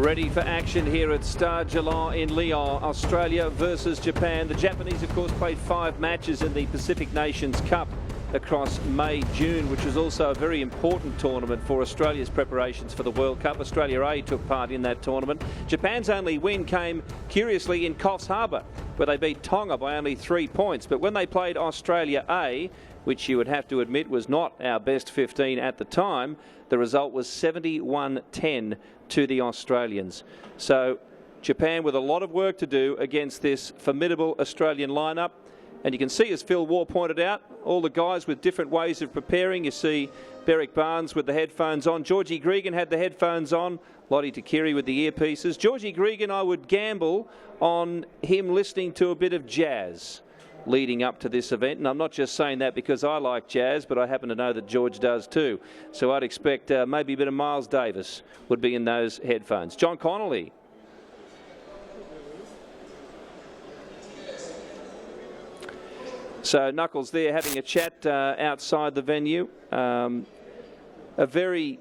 Ready for action here at Stade Gerland in Lyon. Australia versus Japan. The Japanese, of course, played 5 matches in the Pacific Nations Cup across May, June, which was also a very important tournament for Australia's preparations for the World Cup. Australia A took part in that tournament. Japan's only win came, curiously, in Coffs Harbour, where they beat Tonga by only 3 points. But when they played Australia A, which you would have to admit was not our best 15 at the time, the result was 71-10 to the Australians. So Japan with a lot of work to do against this formidable Australian lineup. And you can see, as Phil Waugh pointed out, all the guys with different ways of preparing. You see Berrick Barnes with the headphones on. Georgie Gregan had the headphones on. Lottie Takiri with the earpieces. Georgie Gregan, I would gamble on him listening to a bit of jazz leading up to this event. And I'm not just saying that because I like jazz, but I happen to know that George does too. So I'd expect maybe a bit of Miles Davis would be in those headphones. John Connolly. So Knuckles there having a chat outside the venue. A very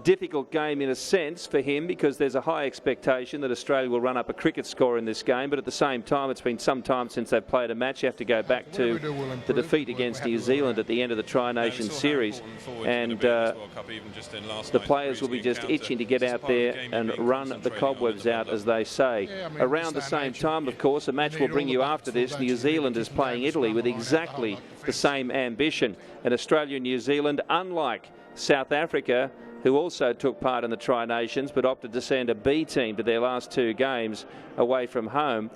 difficult game in a sense for him, because there's a high expectation that Australia will run up a cricket score in this game, but at the same time it's been some time since they've played a match. You have to go back to the defeat against New Zealand at the end of the Tri-Nations series, and the players will be just itching to get out there and run the cobwebs out, as they say. Around the same time, of course, a match will bring you after this. New Zealand is playing Italy with exactly the same ambition, and Australia and New Zealand, unlike South Africa, who also took part in the Tri-Nations but opted to send a B team to their last 2 games away from home,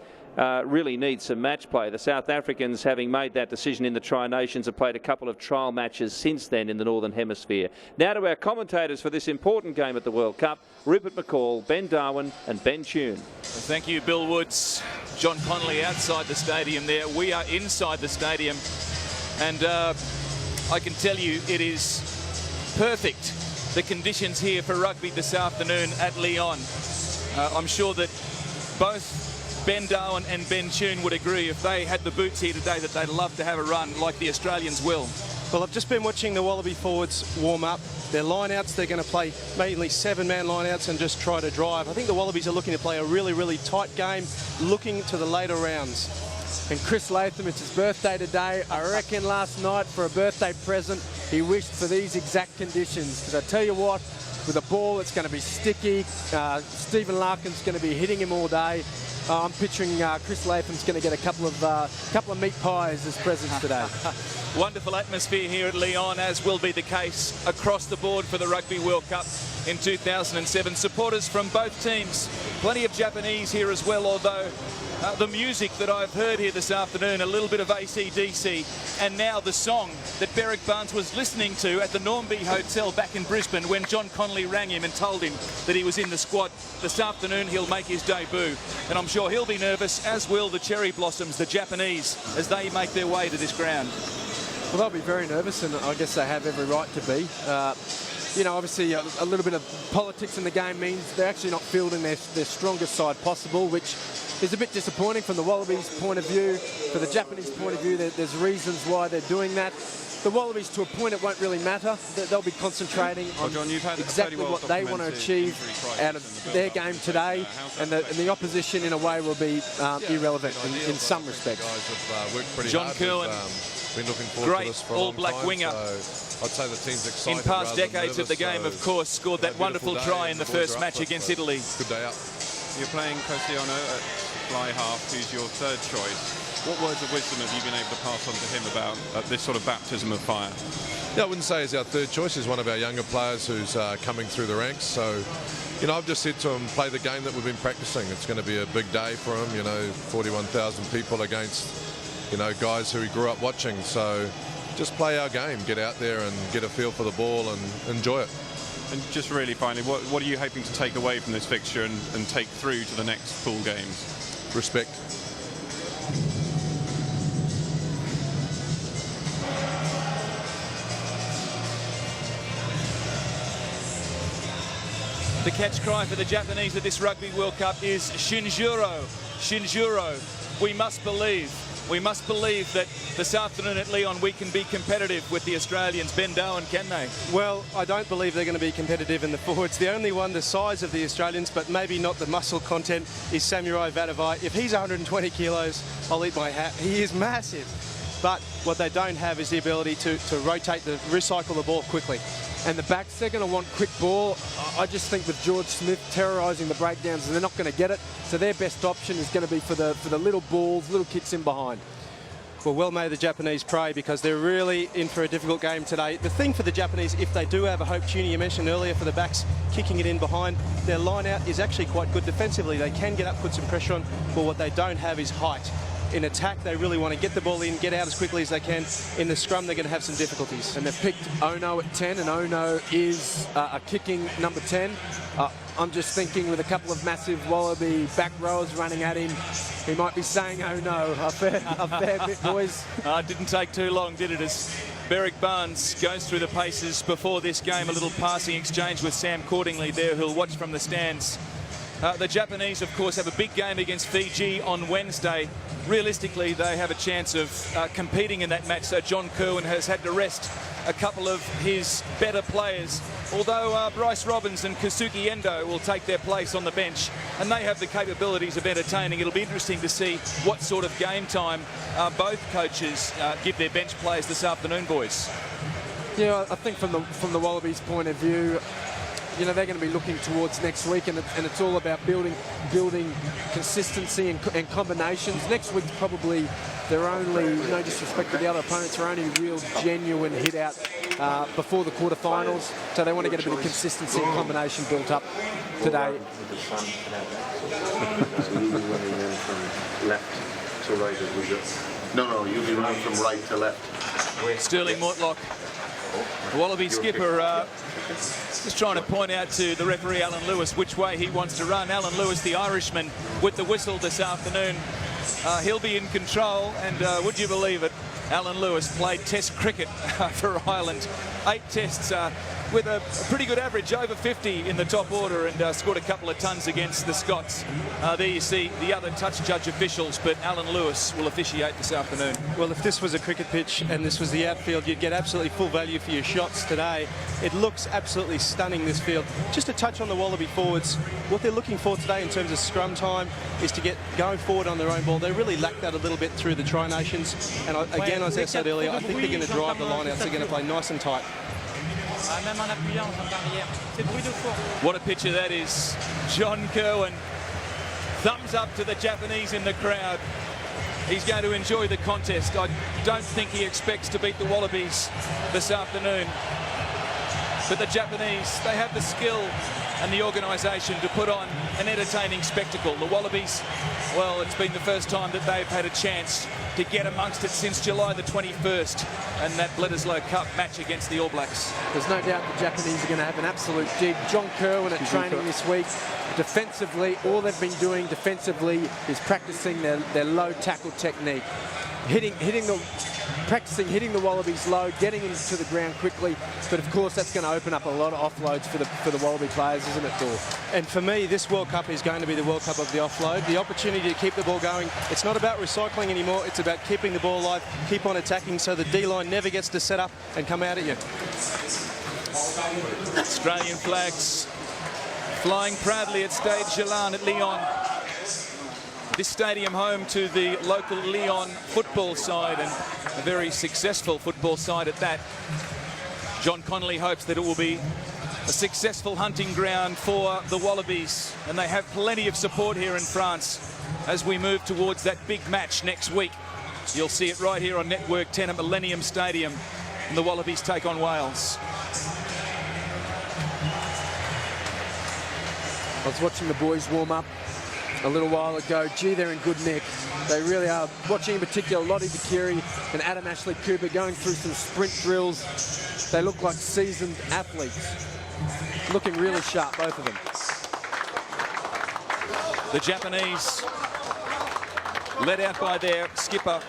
really need some match play. The South Africans, having made that decision in the Tri-Nations, have played a couple of trial matches since then in the Northern Hemisphere. Now to our commentators for this important game at the World Cup, Rupert McCall, Ben Darwin and Ben Tune. Thank you, Bill Woods. John Connolly outside the stadium there. We are inside the stadium, and I can tell you it is perfect, the conditions here for rugby this afternoon at Lyon. I'm sure that both Ben Darwin and Ben Tune would agree, if they had the boots here today, that they'd love to have a run like the Australians will. Well, I've just been watching the Wallaby forwards warm up. Their line-outs, they're going to play mainly 7-man line-outs and just try to drive. I think the Wallabies are looking to play a really, really tight game, looking to the later rounds. And Chris Latham, it's his birthday today. I reckon last night, for a birthday present, he wished for these exact conditions. Because I tell you what, with a ball that's going to be sticky, Stephen Larkin's going to be hitting him all day. I'm picturing Chris Latham's going to get a couple of meat pies as presents today. Wonderful atmosphere here at Lyon, as will be the case across the board for the Rugby World Cup in 2007. Supporters from both teams. Plenty of Japanese here as well, although the music that I've heard here this afternoon, a little bit of AC/DC, and now the song that Berrick Barnes was listening to at the Normby Hotel back in Brisbane when John Connolly rang him and told him that he was in the squad. This afternoon he'll make his debut, and I'm sure he'll be nervous, as will the Cherry Blossoms, the Japanese, as they make their way to this ground. Well, they'll be very nervous, and I guess they have every right to be. You know, obviously a little bit of politics in the game means they're actually not fielding their strongest side possible, which is a bit disappointing from the Wallabies' point of view. For the Japanese point of view, there's reasons why they're doing that. The Wallabies, to a point, it won't really matter. They'll be concentrating on exactly what they want to achieve out of their game today, and the opposition, in a way, will be irrelevant in some respects. John Kerwin, great all-black winger. I'd say the team's excited. In past decades of the game, of course, scored that wonderful try in the first match against Italy. Good day out. You're playing Cosiano at fly half, who's your third choice. What words of wisdom have you been able to pass on to him about this sort of baptism of fire? Yeah, I wouldn't say he's our third choice. He's one of our younger players who's coming through the ranks. So, you know, I've just said to him, play the game that we've been practicing. It's going to be a big day for him, you know, 41,000 people against, you know, guys who he grew up watching. So just play our game, get out there and get a feel for the ball and enjoy it. And just really finally, what are you hoping to take away from this fixture and take through to the next pool games? Respect. The catch cry for the Japanese at this Rugby World Cup is Shinjuro, Shinjuro. We must believe. we must believe that this afternoon at Lyon we can be competitive with the Australians. Ben Dowen, can they? Well, I don't believe they're going to be competitive in the forwards. The only one the size of the Australians, but maybe not the muscle content, is Samurai Vadavai. If he's 120 kilos, I'll eat my hat. He is massive. But what they don't have is the ability to rotate, recycle the ball quickly. And the backs, they're going to want quick ball. I just think with George Smith terrorising the breakdowns, they're not going to get it. So their best option is going to be for the little balls, little kicks in behind. Well may the Japanese pray, because they're really in for a difficult game today. The thing for the Japanese, if they do have a hope, Tuner, you mentioned earlier, for the backs kicking it in behind, their line out is actually quite good defensively. They can get up, put some pressure on, but what they don't have is height. In attack, they really want to get the ball in, get out as quickly as they can. In the scrum, they're going to have some difficulties. And they've picked Ono at 10, and Ono is a kicking number 10. I'm just thinking with a couple of massive Wallaby back rowers running at him, he might be saying, oh no, a fair bit, boys. It didn't take too long, did it, as Berwick Barnes goes through the paces before this game. A little passing exchange with Sam Cordingley there, who'll watch from the stands. The Japanese, of course, have a big game against Fiji on Wednesday. Realistically, they have a chance of competing in that match, so John Kerwin has had to rest a couple of his better players, although Bryce Robbins and Kasuki Endo will take their place on the bench, and they have the capabilities of entertaining. It'll be interesting to see what sort of game time both coaches give their bench players this afternoon, boys. Yeah, I think from the Wallabies' point of view, you know, they're going to be looking towards next week, and it's all about building consistency and combinations. Next week's probably their only, no disrespect to the other opponents, their only real genuine hit out before the quarterfinals. So they want to get a bit of consistency and combination built up today. So you'll be running then from left to right as we go. No, you'll be running from right to left. Sterling Mortlock, the Wallaby skipper, just trying to point out to the referee Alan Lewis which way he wants to run. Alan Lewis, the Irishman, with the whistle this afternoon. He'll be in control, and would you believe it, Alan Lewis played Test cricket for Ireland. 8 tests with a pretty good average, over 50 in the top order, and scored a couple of tons against the Scots. There you see the other touch judge officials, but Alan Lewis will officiate this afternoon. Well, if this was a cricket pitch and this was the outfield, you'd get absolutely full value for your shots today. It looks absolutely stunning, this field. Just to touch on the Wallaby forwards, what they're looking for today in terms of scrum time is to get going forward on their own ball. They really lacked that a little bit through the Tri-Nations, and again, as I said earlier, I think they're going to drive the line out. They're going to play nice and tight. What a picture that is. John Kerwin, thumbs up to the Japanese in the crowd. He's going to enjoy the contest. I don't think he expects to beat the Wallabies this afternoon. But the Japanese, they have the skill and the organisation to put on an entertaining spectacle. The Wallabies, well, it's been the first time that they've had a chance to get amongst it since July the 21st and that Bledisloe Cup match against the All Blacks. There's no doubt the Japanese are going to have an absolute dig. John Kerwin at training this week, defensively, all they've been doing defensively is practicing their low tackle technique. Practicing hitting the Wallabies low, getting into the ground quickly, but of course that's going to open up a lot of offloads for the Wallaby players, isn't it, Dor? And for me, this World Cup is going to be the World Cup of the offload. The opportunity to keep the ball going. It's not about recycling anymore, it's about keeping the ball alive, keep on attacking so the D-line never gets to set up and come out at you. Australian flags flying proudly at Stade Gerland at Lyon. This stadium home to the local Lyon football side, and a very successful football side at that. John Connolly hopes that it will be a successful hunting ground for the Wallabies, and they have plenty of support here in France as we move towards that big match next week. You'll see it right here on Network 10 at Millennium Stadium, and the Wallabies take on Wales. I was watching the boys warm up a little while ago. Gee, they're in good nick. They really are. Watching in particular Lottie Bakiri and Adam Ashley Cooper going through some sprint drills. They look like seasoned athletes. Looking really sharp, both of them. The Japanese, led out by their skipper,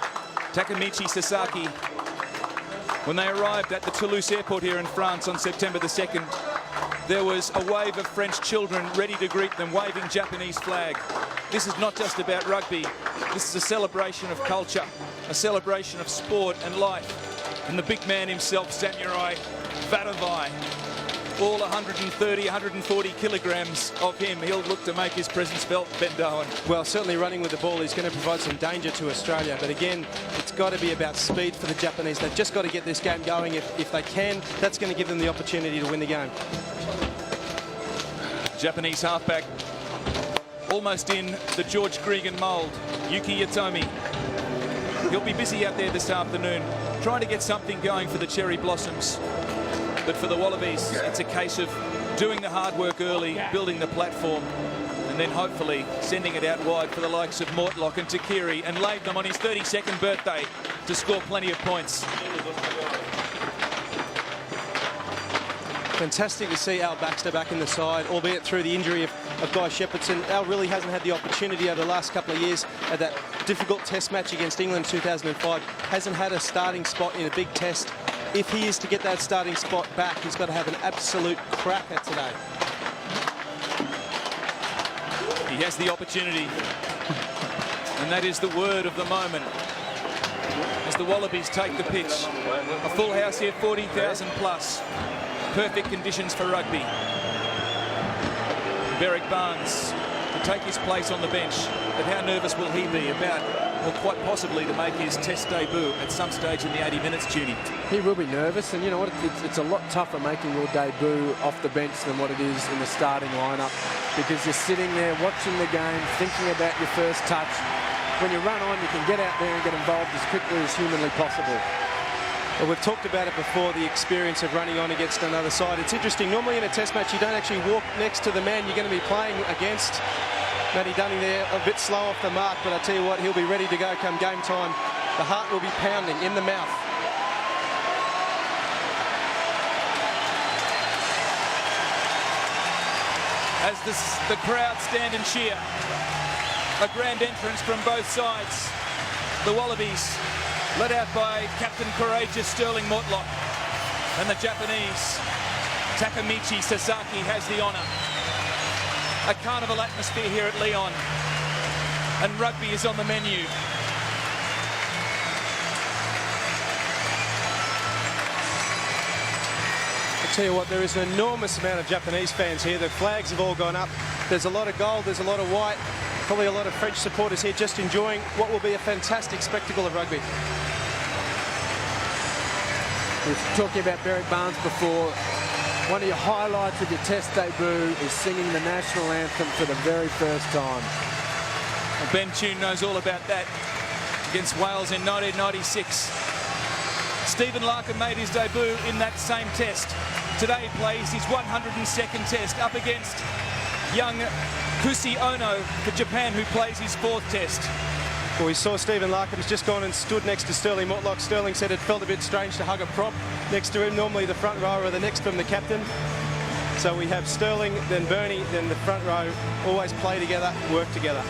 Takemichi Sasaki. When they arrived at the Toulouse airport here in France on September the 2nd, there was a wave of French children ready to greet them, waving Japanese flag. this is not just about rugby. This is a celebration of culture, a celebration of sport and life. And the big man himself, Samurai Vadavai, all 130, 140 kilograms of him. He'll look to make his presence felt, Ben Darwin. Well, certainly running with the ball is going to provide some danger to Australia. But again, it's got to be about speed for the Japanese. They've just got to get this game going. If they can, that's going to give them the opportunity to win the game. Japanese halfback, almost in the George Gerland mould, Yuki Yatomi. He'll be busy out there this afternoon, trying to get something going for the Cherry Blossoms. But for the Wallabies, it's a case of doing the hard work early, building the platform, and then hopefully sending it out wide for the likes of Mortlock and Takiri, and Latham on his 32nd birthday to score plenty of points. Fantastic to see Al Baxter back in the side, albeit through the injury of Guy Shepherdson. Al really hasn't had the opportunity over the last couple of years at that difficult test match against England in 2005. Hasn't had a starting spot in a big test. If he is to get that starting spot back, he's got to have an absolute cracker today. He has the opportunity, and that is the word of the moment. As the Wallabies take the pitch, a full house here, 40,000 plus. Perfect conditions for rugby. Berwick Barnes to take his place on the bench, but how nervous will he be about, or quite possibly to make his test debut at some stage in the 80 minutes, Judy? He will be nervous, and you know what, it's a lot tougher making your debut off the bench than what it is in the starting lineup, because you're sitting there watching the game, thinking about your first touch. When you run on, you can get out there and get involved as quickly as humanly possible. Well, we've talked about it before, the experience of running on against another side. It's interesting, normally in a test match you don't actually walk next to the man you're going to be playing against. Matty Dunning there a bit slow off the mark, but I tell you what, he'll be ready to go come game time. The heart will be pounding in the mouth. As the crowd stand and cheer, a grand entrance from both sides. The Wallabies led out by Captain Courageous Sterling Mortlock, and the Japanese Takamichi Sasaki has the honour. A carnival atmosphere here at Lyon, and rugby is on the menu. I tell you what, there is an enormous amount of Japanese fans here. The flags have all gone up. There's a lot of gold, there's a lot of white. Probably a lot of French supporters here just enjoying what will be a fantastic spectacle of rugby. We were talking about Berwick Barnes before. One of your highlights of your test debut is singing the national anthem for the very first time. Well, Ben Tune knows all about that against Wales in 1996. Stephen Larkham made his debut in that same test. Today he plays his 102nd test up against young Kusi Ono for Japan, who plays his 4th test. Well, we saw Stephen Larkham's just gone and stood next to Sterling Mortlock. Sterling said it felt a bit strange to hug a prop next to him. Normally the front row or the next from the captain. So we have Sterling, then Bernie, then the front row. Always play together, work together.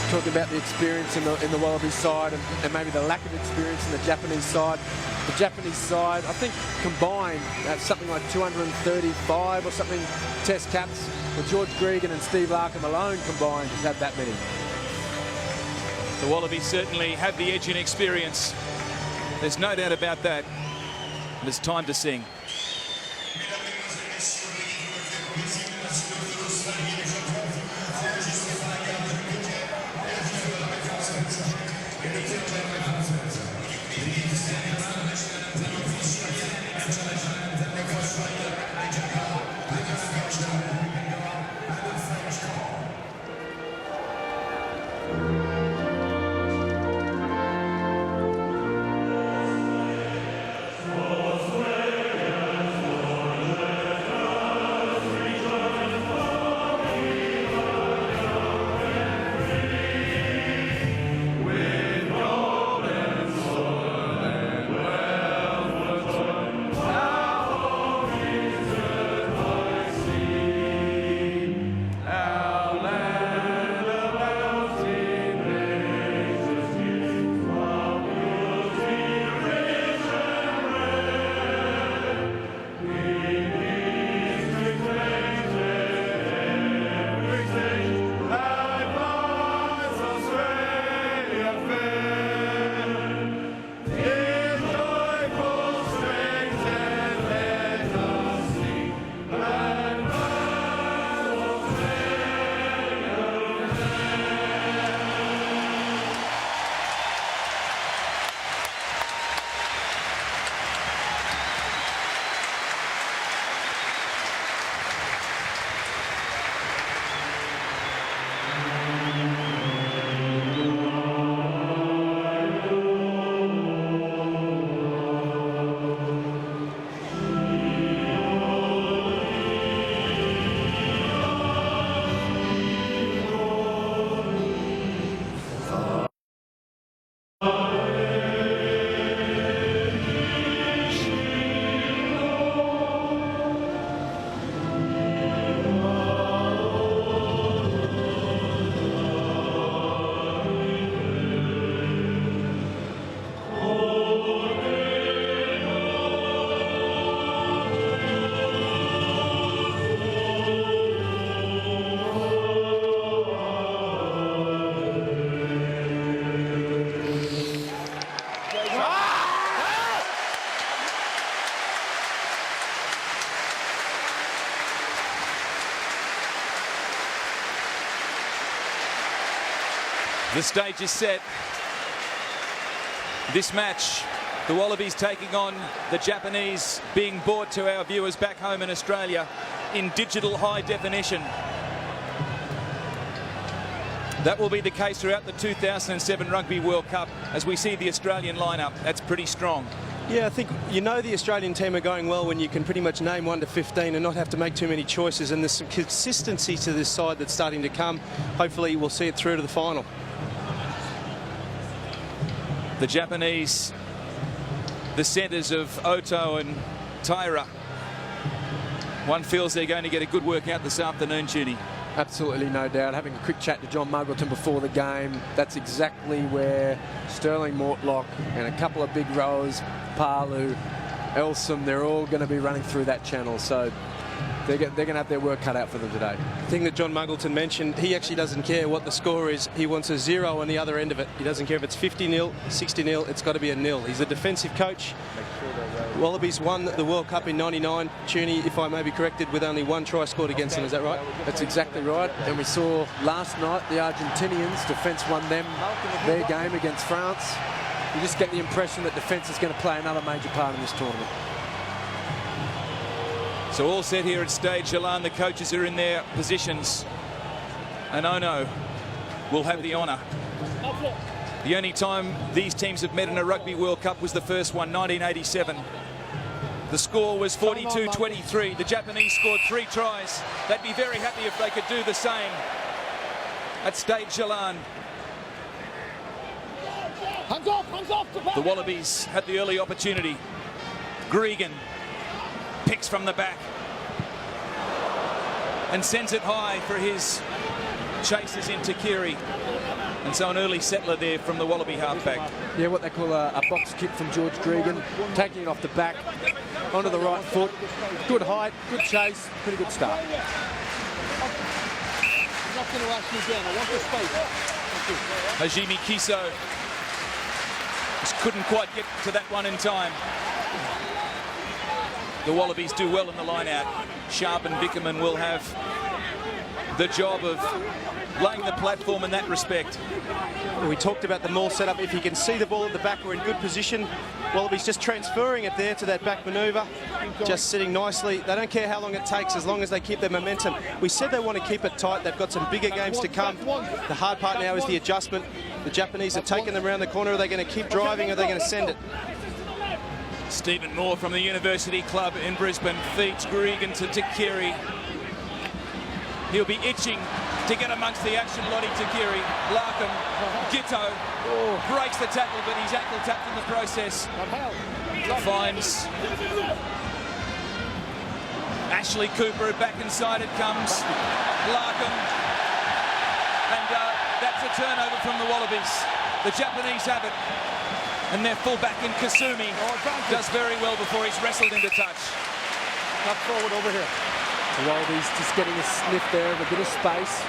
Talking about the experience in the Wallaby side and maybe the lack of experience in the Japanese side. The Japanese side, I think, combined at something like 235 or something test caps. With George Gerland and Steve Larkham alone combined has had that many. The Wallabies certainly have the edge in experience. There's no doubt about that. And it's time to sing. The stage is set. This match, the Wallabies taking on the Japanese, being brought to our viewers back home in Australia in digital high definition. That will be the case throughout the 2007 Rugby World Cup as we see the Australian lineup. That's pretty strong. Yeah, I think you know the Australian team are going well when you can pretty much name 1 to 15 and not have to make too many choices, and there's some consistency to this side that's starting to come. Hopefully we'll see it through to the final. The Japanese, the centres of Oto and Taira. One feels they're going to get a good workout this afternoon, Judy. Absolutely, no doubt. Having a quick chat to John Muggleton before the game, that's exactly where Sterling Mortlock and a couple of big rowers, Palu, Elsom, they're all going to be running through that channel. So they're going to have their work cut out for them today. The thing that John Muggleton mentioned, he actually doesn't care what the score is. He wants a 0 on the other end of it. He doesn't care if it's 50-0, 60-0, it's got to be a 0. He's a defensive coach. Wallabies won the World Cup in '99. Tunie, if I may be corrected, with only 1 try scored against them. Is that right? That's exactly right. And we saw last night the Argentinians, defence won them their game against France. You just get the impression that defence is going to play another major part in this tournament. So all set here at Stade, Gerland. The coaches are in their positions. And Ono will have the honour. The only time these teams have met in a Rugby World Cup was the first one, 1987. The score was 42-23. The Japanese scored 3 tries. They'd be very happy if they could do the same at Stade Gerland. The Wallabies had the early opportunity. Rugbn picks from the back and sends it high for his chasers in Takiri. And so an early settler there from the Wallaby halfback. Yeah, what they call a box kick from George Rugbn, taking it off the back, onto the right foot. Good height, good chase, pretty good start. I'm not going to ask you again. I want the space. Hajime Kiso just couldn't quite get to that one in time. The Wallabies do well in the line out. Sharp and Vickerman will have the job of laying the platform in that respect. We talked about the maul setup. If you can see the ball at the back, we're in good position. Wallabies just transferring it there to that back manoeuvre, just sitting nicely. They don't care how long it takes as long as they keep their momentum. We said they want to keep it tight. They've got some bigger games to come. The hard part now is the adjustment. The Japanese have taken them around the corner. Are they going to keep driving or are they going to send it? Stephen Moore from the University Club in Brisbane feeds Rugbn to Takiri. He'll be itching to get amongst the action. Lottie Takiri, Larkham, Gitto breaks the tackle, but he's ankle tapped in the process. Finds Ashley Cooper, back inside it comes. Larkham, and that's a turnover from the Wallabies. The Japanese have it, and their fullback in Kasumi does very well before he's wrestled into touch. Not forward over here. The Wallabies just getting a sniff there of a bit of space.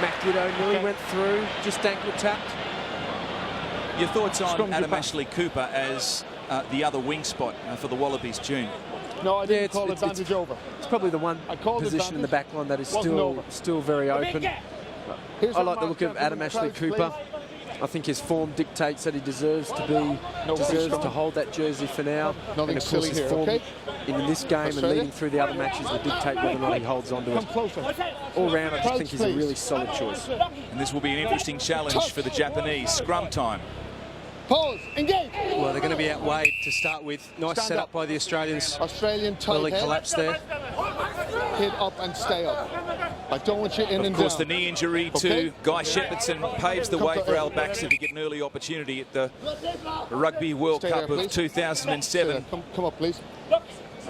Matt Gitto nearly went through, just ankle tapped. Your thoughts on Adam Ashley Cooper as the other wing spot for the Wallabies, June? No, I didn't call advantage over. It's probably the one position in the back line that is still very open. I like the look of Adam Ashley Cooper. I think his form dictates that he deserves to hold that jersey for now. And of course his form in this game and leading through the other matches will dictate whether or not he holds on to it. All round, I just think he's a really solid choice. And this will be an interesting challenge for the Japanese. Scrum time. Pause, engage. Well, they're going to be outweighed to start with. Nice setup by the Australians. Australian tight Early head. collapse there. Hit up and stay up. I don't want you in and down. Of course, the knee injury to Guy Shepherdson paves the way for Al Baxter to get an early opportunity at the Rugby World Cup of 2007. Come up, please.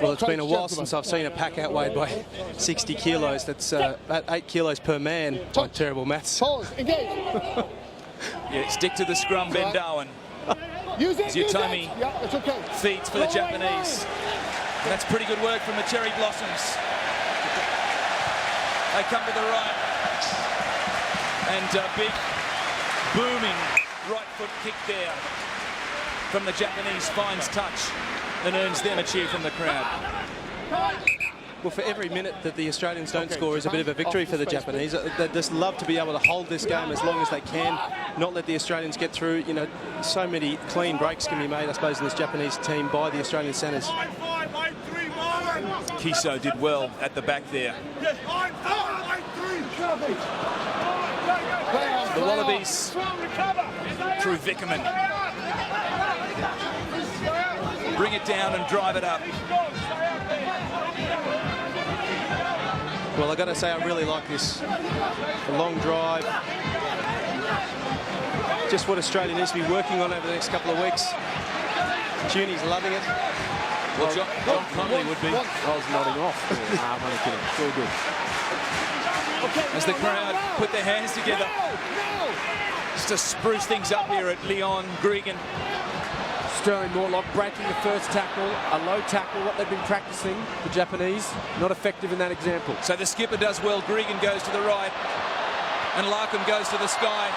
Well, it's been a while since I've seen a pack outweighed by 60 kilos. That's about 8 kilos per man. My terrible maths. Pause, engage. Yeah, stick to the scrum, Ben Darwin. Ziotomi feeds for the Japanese. And that's pretty good work from the Cherry Blossoms. They come to the right. And a big, booming right foot kick there from the Japanese finds touch and earns them a cheer from the crowd. Well, for every minute that the Australians don't score is a bit of a victory for the Japanese. They just love to be able to hold this game as long as they can, not let the Australians get through. You know, so many clean breaks can be made, I suppose, in this Japanese team by the Australian centres. Kiso did well at the back there. The Wallabies through Vickerman. Bring it down and drive it up. Well, I've got to say, I really like this. A long drive. Just what Australia needs to be working on over the next couple of weeks. Junie's loving it. Well, John Connolly would be. I was nodding off. I'm only kidding. It's all good. As the crowd put their hands together. Just to spruce things up here at Lyon. Gregan. Sterling Morlock breaking the first tackle, a low tackle, what they've been practicing, the Japanese, not effective in that example. So the skipper does well. Gregan goes to the right, and Larkham goes to the sky.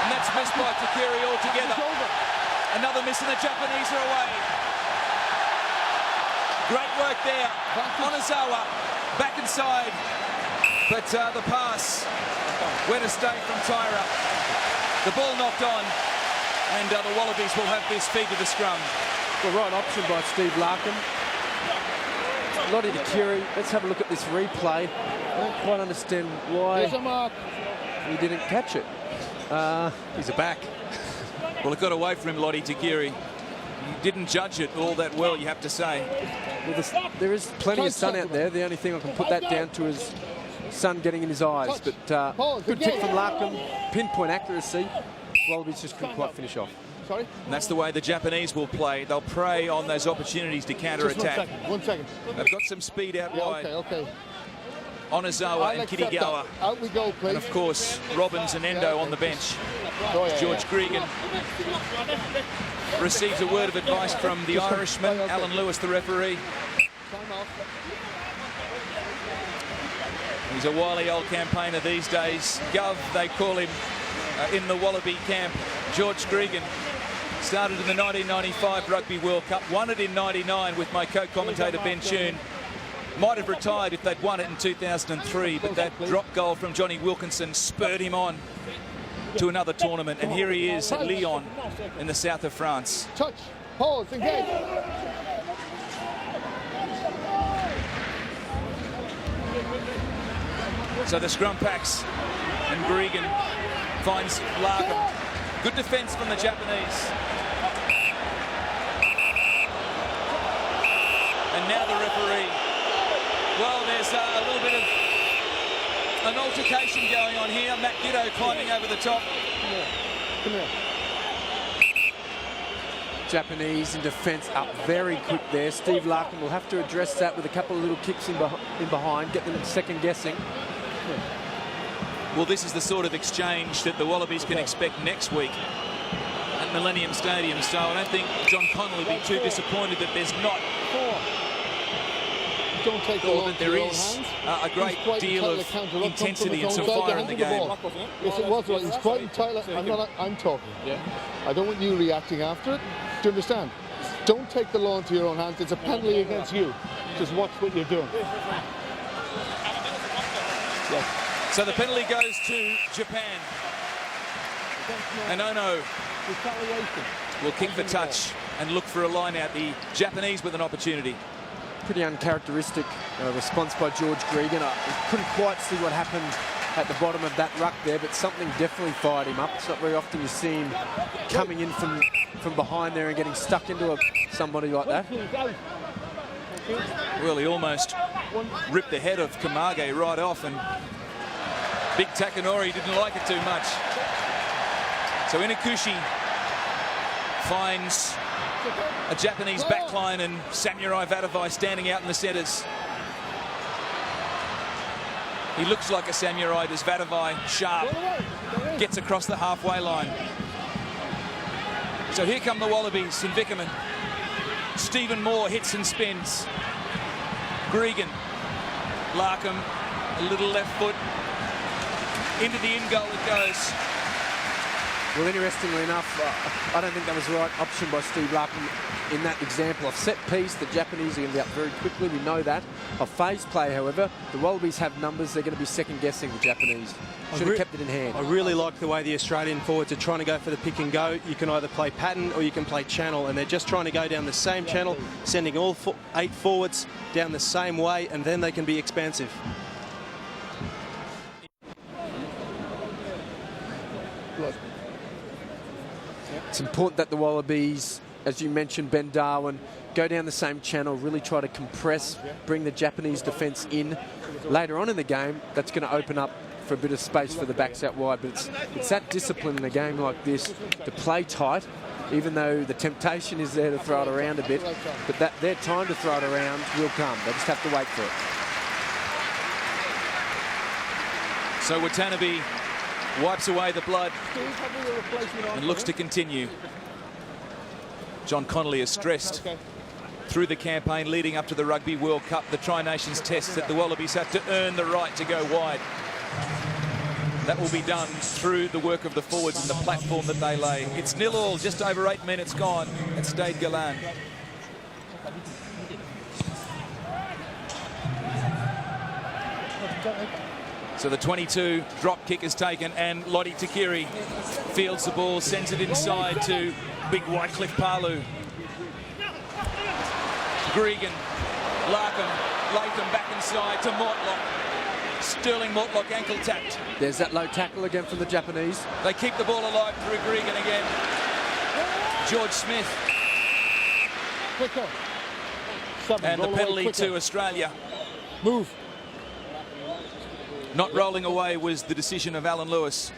And that's missed by Takiri altogether. Another miss, and the Japanese are away. Great work there. Onizawa back inside. But the pass went astray from Tyra. The ball knocked on. And the Wallabies will have this feed to the scrum. The right option by Steve Larkham. Lottie Takiri, let's have a look at this replay. I don't quite understand why he didn't catch it. He's a back. Well, it got away from him, Lottie Takiri. He didn't judge it all that well, you have to say. Well, there is plenty of sun out there. The only thing I can put that down to is sun getting in his eyes. But good kick from Larkham, pinpoint accuracy. Wallabies just couldn't quite finish off. Sorry? And that's the way the Japanese will play. They'll prey on those opportunities to counter-attack. 1 second. They've got some speed out wide. Okay. Onizawa and Kirigawa. Out we go, please. And of course, Robbins and Endo on the bench. George Gregan receives a word of advice from the Irishman, Alan Lewis, the referee. He's a wily old campaigner these days. Gov, they call him in the Wallaby camp. George Gregan started in the 1995 Rugby World Cup, won it in '99 with my co-commentator Ben Tune. Might have retired if they'd won it in 2003, but that drop goal from Johnny Wilkinson spurred him on to another tournament. And here he is at Lyon in the south of France. Touch, pause, engage. So the scrum packs, and Gregan finds Larkham. Good defence from the Japanese. And now the referee. Well, there's a little bit of an altercation going on here. Matt Giddo climbing over the top. Come here. Japanese in defence up very quick there. Steve Larkham will have to address that with a couple of little kicks in behind, get them second guessing. Well, this is the sort of exchange that the Wallabies can expect next week at Millennium Stadium. So I don't think John Connolly will be too disappointed that there's not. Don't take Or that there is a great deal of intensity and some fire in the game. Yes, it was right. He's quite entitled. I'm talking. Yeah. I don't want you reacting after it. Do you understand? Don't take the law into your own hands. It's a penalty against you. Just watch what you're doing. Yes. So the penalty goes to Japan. And Ono will kick the touch and look for a line out. The Japanese with an opportunity. Pretty uncharacteristic response by George Gregan. I couldn't quite see what happened at the bottom of that ruck there, but something definitely fired him up. It's not very often you see him coming in from behind there and getting stuck into somebody like that. Well, he almost ripped the head of Kamage right off, and Big Takanori didn't like it too much. So Inakushi finds a Japanese backline and Samurai Vadavai standing out in the centres. He looks like a Samurai, does Vadavai, sharp, gets across the halfway line. So here come the Wallabies and Vickerman. Stephen Moore hits and spins. Gregan, Larkham, a little left foot. Into the in goal it goes. Well, interestingly enough, I don't think that was the right option by Steve Larkin in that example. Of set piece, the Japanese are going to be up very quickly. We know that. Of phase play, however, the Wallabies have numbers. They're going to be second-guessing the Japanese. Should have kept it in hand. I really like the way the Australian forwards are trying to go for the pick and go. You can either play pattern or you can play channel, and they're just trying to go down the same channel, sending all 8 forwards down the same way, and then they can be expansive. It's important that the Wallabies, as you mentioned, Ben Darwin, go down the same channel, really try to compress, bring the Japanese defence in. Later on in the game, that's going to open up for a bit of space for the backs out wide. But it's that discipline in a game like this to play tight, even though the temptation is there to throw it around a bit. But their time to throw it around will come. They just have to wait for it. So Watanabe wipes away the blood and looks to continue. John Connolly is stressed through the campaign leading up to the Rugby World Cup, the Tri-Nations test, that the Wallabies have to earn the right to go wide. That will be done through the work of the forwards and the platform that they lay. It's 0-0, just over 8 minutes gone at Stade Gerland. So the 22 drop kick is taken, and Lottie Takiri fields the ball, sends it inside to big Wycliffe Palu. Gregan, Larkham, Latham back inside to Mortlock. Sterling Mortlock ankle tapped. There's that low tackle again from the Japanese. They keep the ball alive through Gregan again. George Smith. Quicker. And the penalty to Australia. Move. Not rolling away was the decision of Alan Lewis.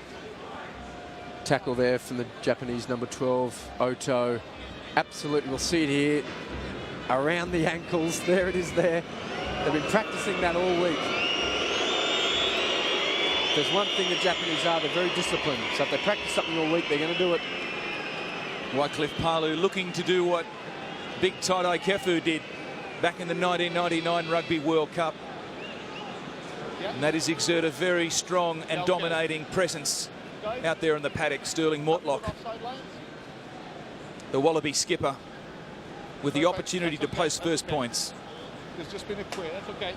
Tackle there from the Japanese number 12, Oto. Absolutely, we'll see it here. Around the ankles, there it is there. They've been practicing that all week. There's one thing the Japanese are, they're very disciplined. So if they practice something all week, they're going to do it. Wycliffe Palu looking to do what big Taidai Kefu did back in the 1999 Rugby World Cup. And that is exert a very strong and dominating presence out there in the paddock. Sterling Mortlock, the Wallaby skipper, with the opportunity to post first points. There's just been a queer, that's okay.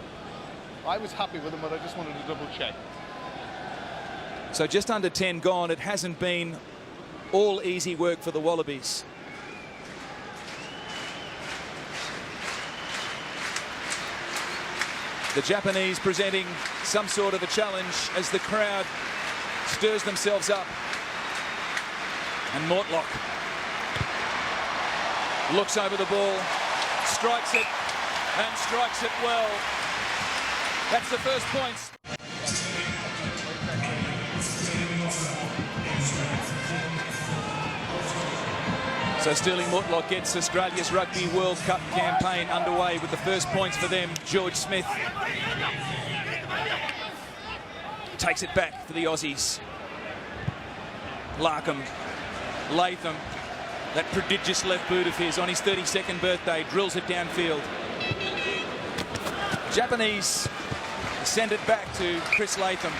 I was happy with them, but I just wanted to double check. So just under 10 gone. It hasn't been all easy work for the Wallabies. The Japanese presenting some sort of a challenge as the crowd stirs themselves up. And Mortlock looks over the ball, strikes it, and strikes it well. That's the first points. So Sterling Mortlock gets Australia's Rugby World Cup campaign underway with the first points for them. George Smith takes it back for the Aussies. Larkham, Latham, that prodigious left boot of his on his 32nd birthday, drills it downfield. Japanese send it back to Chris Latham.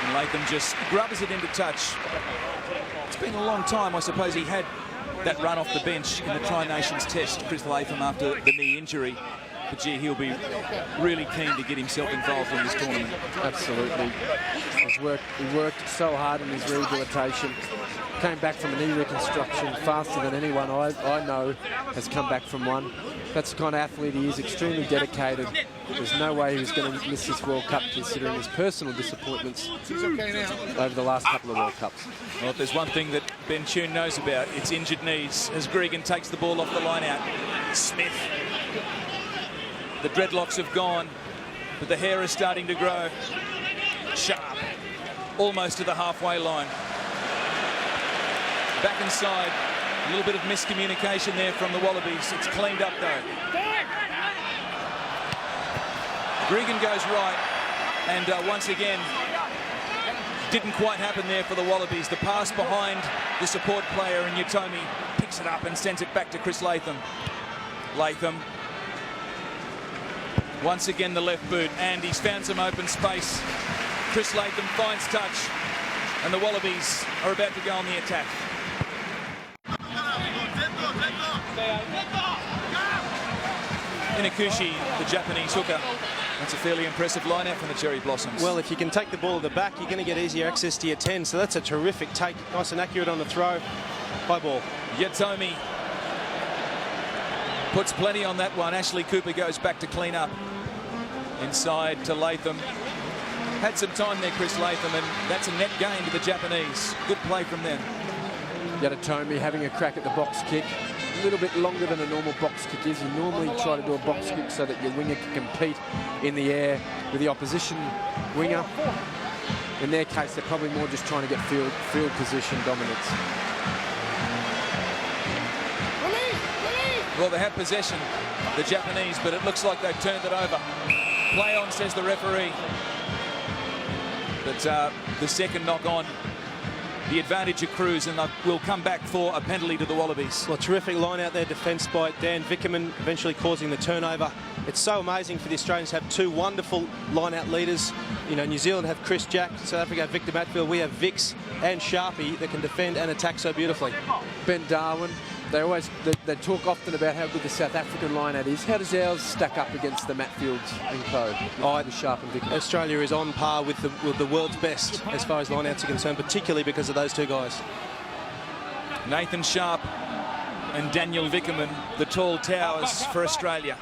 And Latham just grubs it into touch. It's been a long time. I suppose he had that run off the bench in the Tri-Nations test, Chris Latham, after the knee injury. But gee, he'll be really keen to get himself involved in this tournament. Absolutely. He worked so hard in his rehabilitation. Came back from a knee reconstruction faster than anyone I know has come back from one. That's the kind of athlete he is, extremely dedicated. There's no way he was going to miss this World Cup considering his personal disappointments over the last couple of World Cups. Well, if there's one thing that Ben Tune knows about, it's injured knees as Gregan takes the ball off the line out. Smith. The dreadlocks have gone, but the hair is starting to grow. Sharp. Almost to the halfway line. Back inside. A little bit of miscommunication there from the Wallabies. It's cleaned up though. Gregan goes right, and once again, didn't quite happen there for the Wallabies. The pass behind the support player, and Yutomi picks it up and sends it back to Chris Latham. Latham. Once again the left boot, and he's found some open space. Chris Latham finds touch, And the Wallabies are about to go on the attack. Inakushi, the Japanese hooker. That's a fairly impressive line-out from the Cherry Blossoms. Well, if you can take the ball at the back, you're going to get easier access to your 10. So that's a terrific take. Nice and accurate on the throw. High ball. Yatomi puts plenty on that one. Ashley Cooper goes back to clean up. Inside to Latham. Had some time there, Chris Latham, and that's a net gain to the Japanese. Good play from them. Yatomi having a crack at the box kick. A little bit longer than a normal box kick is. You normally try to do a box kick so that your winger can compete in the air with the opposition winger. In their case, they're probably more just trying to get field position dominance. Well, they have possession, the Japanese, but it looks like they've turned it over. Play on, says the referee. But the second knock on, the advantage accrues, and will come back for a penalty to the Wallabies. Well, terrific line out there, defence by Dan Vickerman, eventually causing the turnover. It's so amazing for the Australians to have two wonderful line-out leaders. You know, New Zealand have Chris Jack, South Africa have Victor Matfield. We have Vix and Sharpie that can defend and attack so beautifully. Ben Darwin, they talk often about how good the South African line-out is. How does ours stack up against the Matfields and co? The Sharp and Victor. Australia is on par with the world's best as far as line-outs are concerned, particularly because of those two guys. Nathan Sharp and Daniel Vickerman, the tall towers for Australia.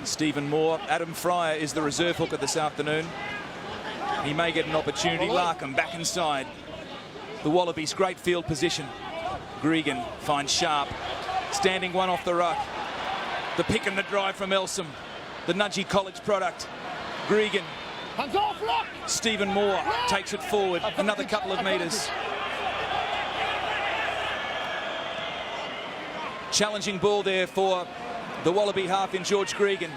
Stephen Moore. Adam Fryer is the reserve hooker this afternoon. He may get an opportunity. Larkham back inside. The Wallabies, great field position. Gregan finds Sharp. Standing one off the ruck. The pick and the drive from Elsom. The Nudgee College product. Gregan. Hands off, lock! Stephen Moore takes it forward. Another couple of metres. Challenging ball there for the Wallaby half in George Gregan.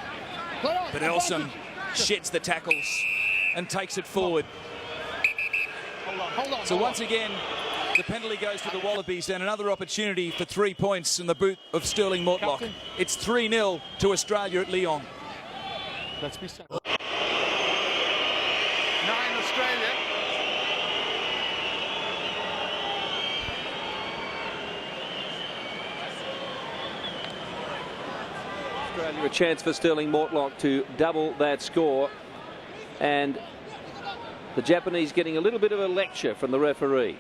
But Elsom sheds the tackles and takes it forward. So once again, the penalty goes to the Wallabies, and another opportunity for 3 points in the boot of Sterling Mortlock. It's 3-0 to Australia at Lyon. Let's be set. 9 Australia. Australia a chance for Sterling Mortlock to double that score, and the Japanese getting a little bit of a lecture from the referee.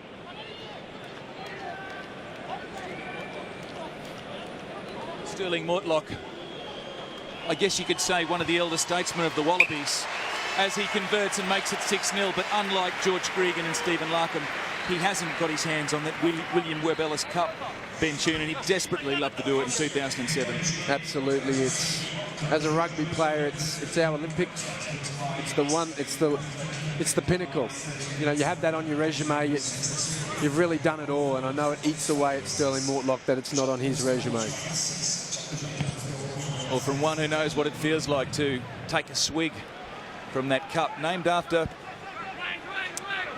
Sterling Mortlock, I guess you could say one of the elder statesmen of the Wallabies, as he converts and makes it 6-0, but unlike George Gregan and Stephen Larkham, he hasn't got his hands on that William Webb Ellis Cup, Ben Tune, and he'd desperately love to do it in 2007. Absolutely. As a rugby player, it's our Olympics. It's the pinnacle. You know, you have that on your resume. You've really done it all, and I know it eats away at Sterling Mortlock that it's not on his resume. Well, from one who knows what it feels like to take a swig from that cup, named after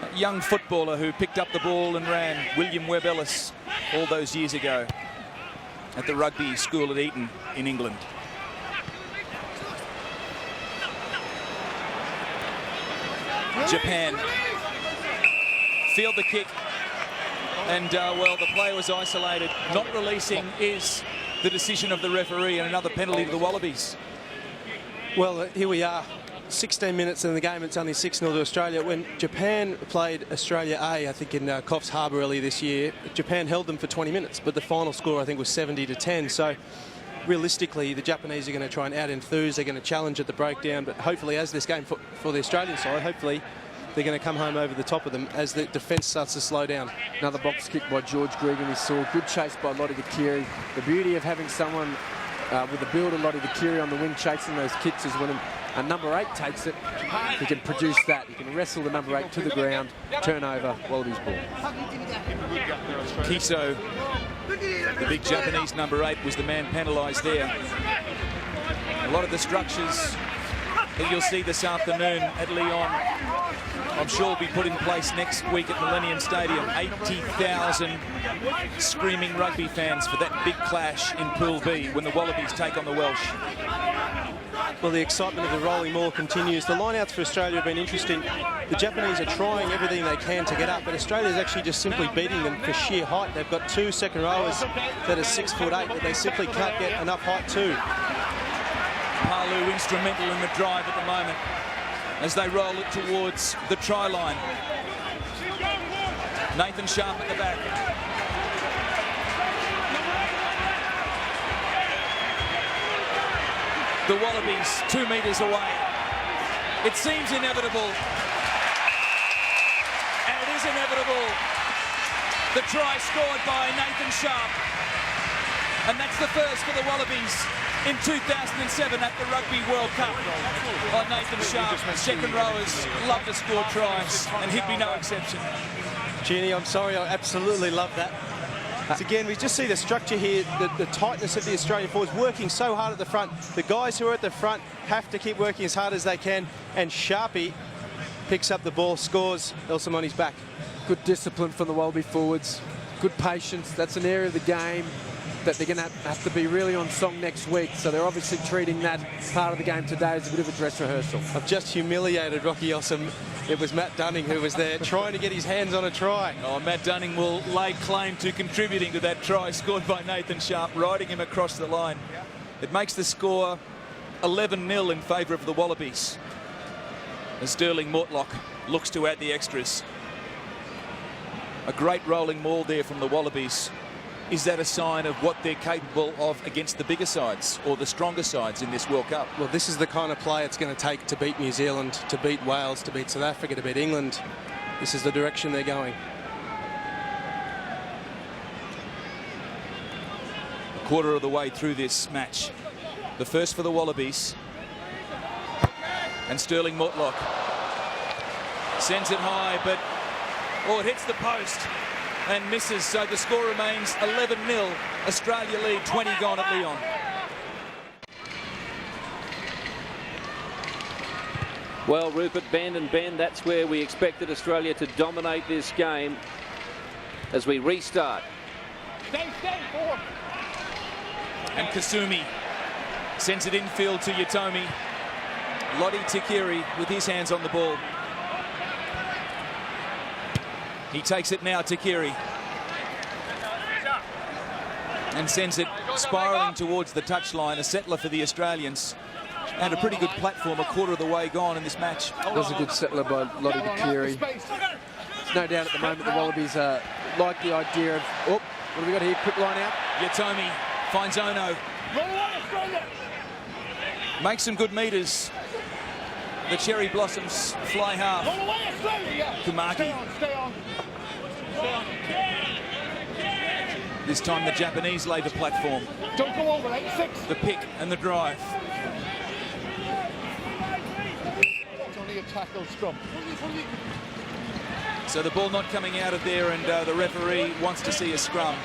a young footballer who picked up the ball and ran, William Webb Ellis, all those years ago at the rugby school at Eton in England. Japan field the kick, and well, the play was isolated. Not releasing is the decision of the referee, and another penalty to the Wallabies. Well, here we are, 16 minutes in the game. It's only 6-0 to Australia. When Japan played Australia A, I think in Coffs Harbour earlier this year, Japan held them for 20 minutes, but the final score I think was 70-10. So realistically, the Japanese are going to try and out-enthuse. They're going to challenge at the breakdown, but hopefully, as this game for the Australian side, hopefully they're going to come home over the top of them as the defence starts to slow down. Another box kick by George Gregan. We saw good chase by Lottie Dakiri. The beauty of having someone with the build of Lottie Dakiri on the wing chasing those kicks is when a number 8 takes it, he can produce that. He can wrestle the number 8 to the ground, turnover, Wallabies ball. Kiso, the big Japanese number 8, was the man penalised there. A lot of the structures that you'll see this afternoon at Lyon, I'm sure will be put in place next week at Millennium Stadium. 80,000 screaming rugby fans for that big clash in Pool B when the Wallabies take on the Welsh. Well, the excitement of the rolling maul continues. The lineouts for Australia have been interesting. The Japanese are trying everything they can to get up, but Australia's actually just simply beating them for sheer height. They've got 2 second rowers that are 6'8", but they simply can't get enough height too. Palu instrumental in the drive at the moment as they roll it towards the try line. Nathan Sharp at the back. The Wallabies 2 metres away. It seems inevitable. And it is inevitable. The try scored by Nathan Sharp. And that's the first for the Wallabies in 2007 at the Rugby World Cup. Oh, Nathan Sharp, second rowers love to score tries, and he'd be no exception. Jeannie, I'm sorry, I absolutely love that. Again, we just see the structure here, the tightness of the Australian forwards working so hard at the front. The guys who are at the front have to keep working as hard as they can, and Sharpie picks up the ball, scores, Elsa on his back. Good discipline from the Wallaby forwards, good patience. That's an area of the game that they're going to have to be really on song next week, so they're obviously treating that part of the game today as a bit of a dress rehearsal. I've just humiliated Rocky Awesome. It was Matt Dunning who was there trying to get his hands on a try. Oh, Matt Dunning will lay claim to contributing to that try scored by Nathan Sharp, riding him across the line. It makes the score 11-0 in favour of the Wallabies as Sterling Mortlock looks to add the extras. A great rolling maul there from the Wallabies. Is that a sign of what they're capable of against the bigger sides or the stronger sides in this World Cup? Well, this is the kind of play it's going to take to beat New Zealand, to beat Wales, to beat South Africa, to beat England. This is the direction they're going. A quarter of the way through this match. The first for the Wallabies. And Sterling Mortlock sends it high, but it hits the post and misses, so the score remains 11-0. Australia lead, 20 gone at Lyon. Well, Rupert, bend and bend, that's where we expected Australia to dominate this game as we restart. And Kasumi sends it infield to Yatomi. Lottie Tikiri with his hands on the ball. He takes it now, Tikiri. And sends it spiralling towards the touchline. A settler for the Australians. And a pretty good platform, a quarter of the way gone in this match. That was a good settler by Lottie Tikiri. There's no doubt at the moment the Wallabies like the idea of... Oh, what have we got here? Quick line out. Yatomi finds Ono. Makes some good metres. The cherry blossoms fly half. Kumaki. This time the Japanese lay the platform. Don't go over, 86. The pick and the drive. It's only a tackle scrum. So the ball not coming out of there, and the referee wants to see a scrum.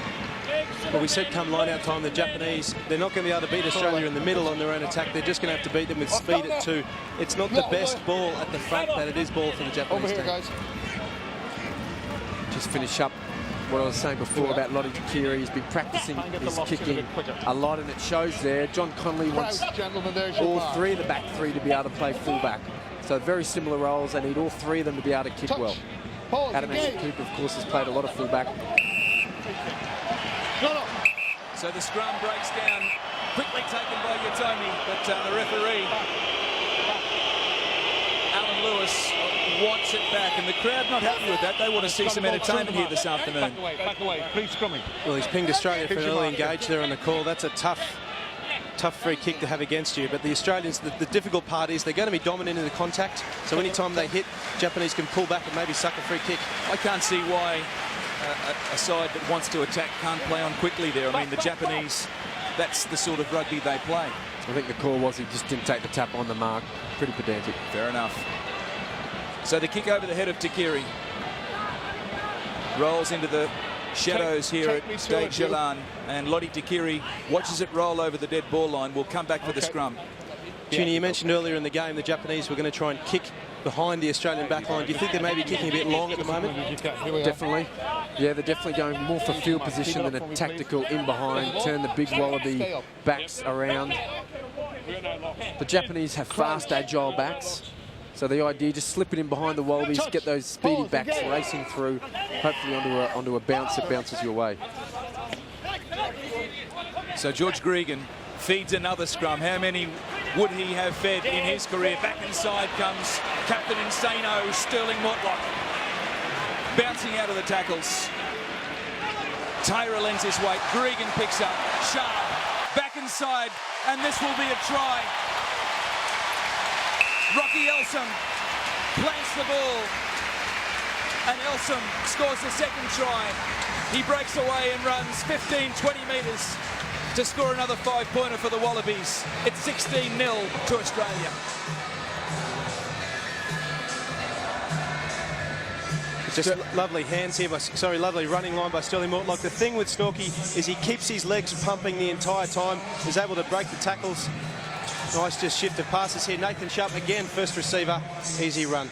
Well, we said come line-out time, the Japanese, they're not going to be able to beat Australia in the middle on their own attack. They're just going to have to beat them with speed at 2. It's not the best ball at the front, but it is ball for the Japanese team. Guys. Just finish up what I was saying before about Lottie Tikiri. He's been practicing his kicking a lot, and it shows there. John Connolly wants all 3 of the back 3 to be able to play fullback. So very similar roles. They need all 3 of them to be able to kick well. Adam Cooper, of course, has played a lot of fullback. So the scrum breaks down, quickly taken by Yatomi, but the referee, Alan Lewis, wants it back, and the crowd not happy with that. They want to see some entertainment here this afternoon. Back away, please scrumming. Well, he's pinged Australia for an early engage there on the call. That's a tough free kick to have against you, but the Australians, the difficult part is they're going to be dominant in the contact, so anytime they hit, Japanese can pull back and maybe suck a free kick. I can't see why a side that wants to attack can't play on quickly there. I mean, the Japanese, that's the sort of rugby they play. I think the call was he just didn't take the tap on the mark. Pretty pedantic. Fair enough. So the kick over the head of Tikiri rolls into the shadows here at Stade Gerland, and Lottie Tikiri watches it roll over the dead ball line. We'll come back for the scrum. Ginny, you mentioned earlier in the game the Japanese were going to try and kick behind the Australian back line. Do you think they may be kicking a bit long at the moment? Definitely. Yeah, they're definitely going more for field position than a tactical in behind, turn the big Wallaby backs around. The Japanese have fast, agile backs. So the idea, just slip it in behind the Wallabies, get those speedy backs racing through, hopefully onto a bounce that bounces your way. So George Gerland feeds another scrum. How many would he have fed in his career? Back inside comes Captain Insano, Sterling Mortlock. Bouncing out of the tackles. Tyra lends his weight. Gerland picks up. Sharp. Back inside. And this will be a try. Rocky Elsom plants the ball. And Elsom scores the second try. He breaks away and runs 15, 20 metres to score another 5-pointer for the Wallabies. It's 16-0 to Australia. Just lovely hands here, lovely running line by Sterling Mortlock. The thing with Storky is he keeps his legs pumping the entire time. He's able to break the tackles. Nice just shift of passes here. Nathan Sharp again, first receiver, easy run.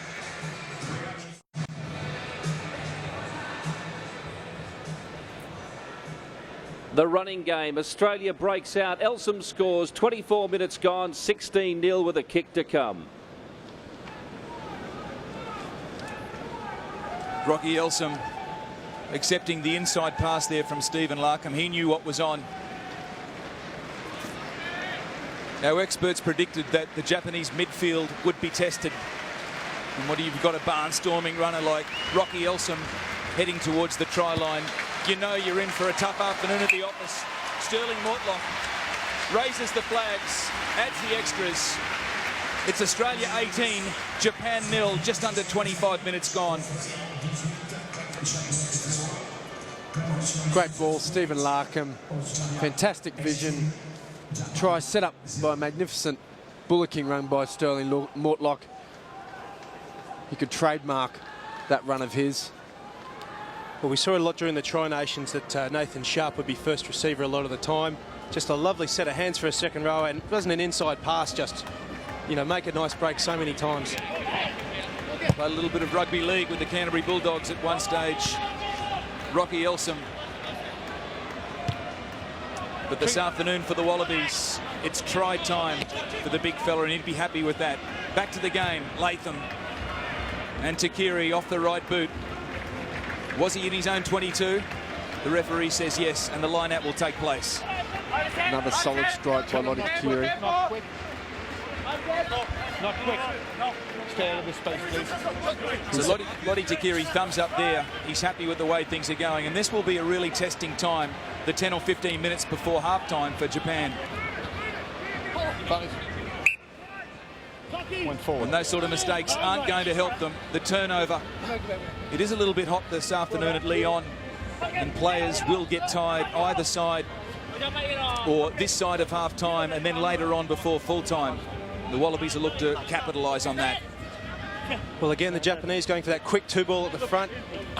The running game. Australia breaks out. Elsom scores. 24 minutes gone. 16-0 with a kick to come. Rocky Elsom accepting the inside pass there from Stephen Larkham. He knew what was on. Our experts predicted that the Japanese midfield would be tested. And what you've got a barnstorming runner like Rocky Elsom heading towards the try line. You know you're in for a tough afternoon at the office. Sterling Mortlock raises the flags, adds the extras. It's Australia 18, Japan 0, just under 25 minutes gone. Great ball, Stephen Larkham. Fantastic vision. Try set up by a magnificent bullocking run by Sterling Mortlock. He could trademark that run of his. Well, we saw a lot during the Tri Nations that Nathan Sharp would be first receiver a lot of the time. Just a lovely set of hands for a second row, and it wasn't an inside pass, just, you know, make a nice break so many times. Played a little bit of rugby league with the Canterbury Bulldogs at one stage. Rocky Elsom. But this afternoon for the Wallabies, it's try time for the big fella, and he'd be happy with that. Back to the game, Latham. And Takiri off the right boot. Was he in his own 22? The referee says yes, and the line-out will take place. Another solid strike by Lottie Takiri. Not quick. Not quick. Stay out of the space, please. So Lottie Takiri, thumbs up there. He's happy with the way things are going, and this will be a really testing time, the 10 or 15 minutes before halftime for Japan. Went forward. And those sort of mistakes aren't going to help them. The turnover. It is a little bit hot this afternoon at Lyon, and players will get tired either side or this side of half-time, and then later on before full-time. The Wallabies will look to capitalise on that. Well, again, the Japanese going for that quick two-ball at the front,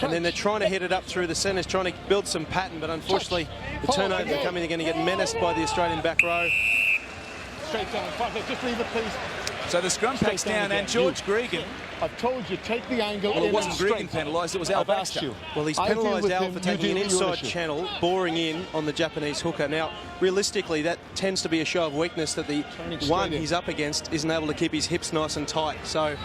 and then they're trying to hit it up through the centres, trying to build some pattern, but unfortunately the turnovers are coming. They're going to get menaced by the Australian back row. Straight down. Just leave it, please. So the scrum packs down, and George Gerland. I've told you, take the angle. Well, it wasn't Gerland penalised, it was Al Baxter. Well, he's penalised Al for taking an inside channel, boring in on the Japanese hooker. Now, realistically, that tends to be a show of weakness, that the one he's up against isn't able to keep his hips nice and tight. So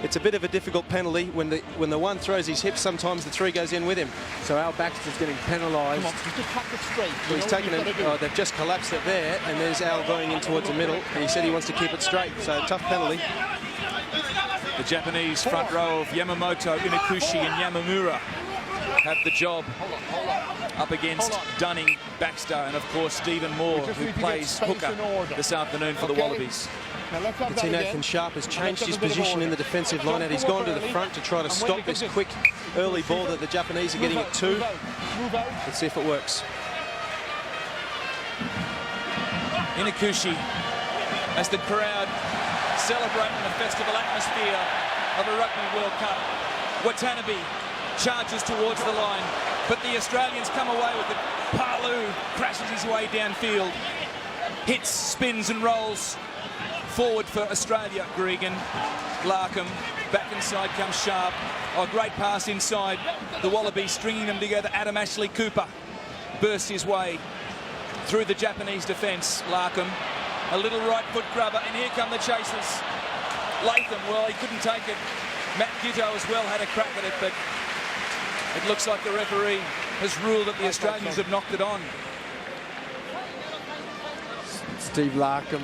it's a bit of a difficult penalty. When the one throws his hips, sometimes the three goes in with him. So Al Baxter's getting penalised. Just pack it straight. Well, he's taken it. They've just collapsed it there, and there's Al going in towards the middle, and he said he wants to keep it straight. So tough penalty. The Japanese front row of Yamamoto, Inakushi and Yamamura have the job up against Dunning, Baxter, and of course Stephen Moore, who plays hooker this afternoon for the Wallabies. You see Nathan Sharp has changed his position in the defensive line, and he's gone to the front to try to stop this quick early ball that the Japanese are getting at two. Let's see if it works. Inakushi, as the crowd celebrating the festival atmosphere of a Rugby World Cup. Watanabe charges towards the line, but the Australians come away with it. Palu crashes his way downfield, hits, spins and rolls forward for Australia. Gerland, Larkham, back inside comes Sharp. Oh, great pass inside. The Wallabies stringing them together. Adam Ashley Cooper bursts his way through the Japanese defence. Larkham A little right foot grubber, and here come the chasers. Latham, well, he couldn't take it. Matt Gitto as well had a crack at it, but it looks like the referee has ruled that the Australians have knocked it on. Steve Larkham,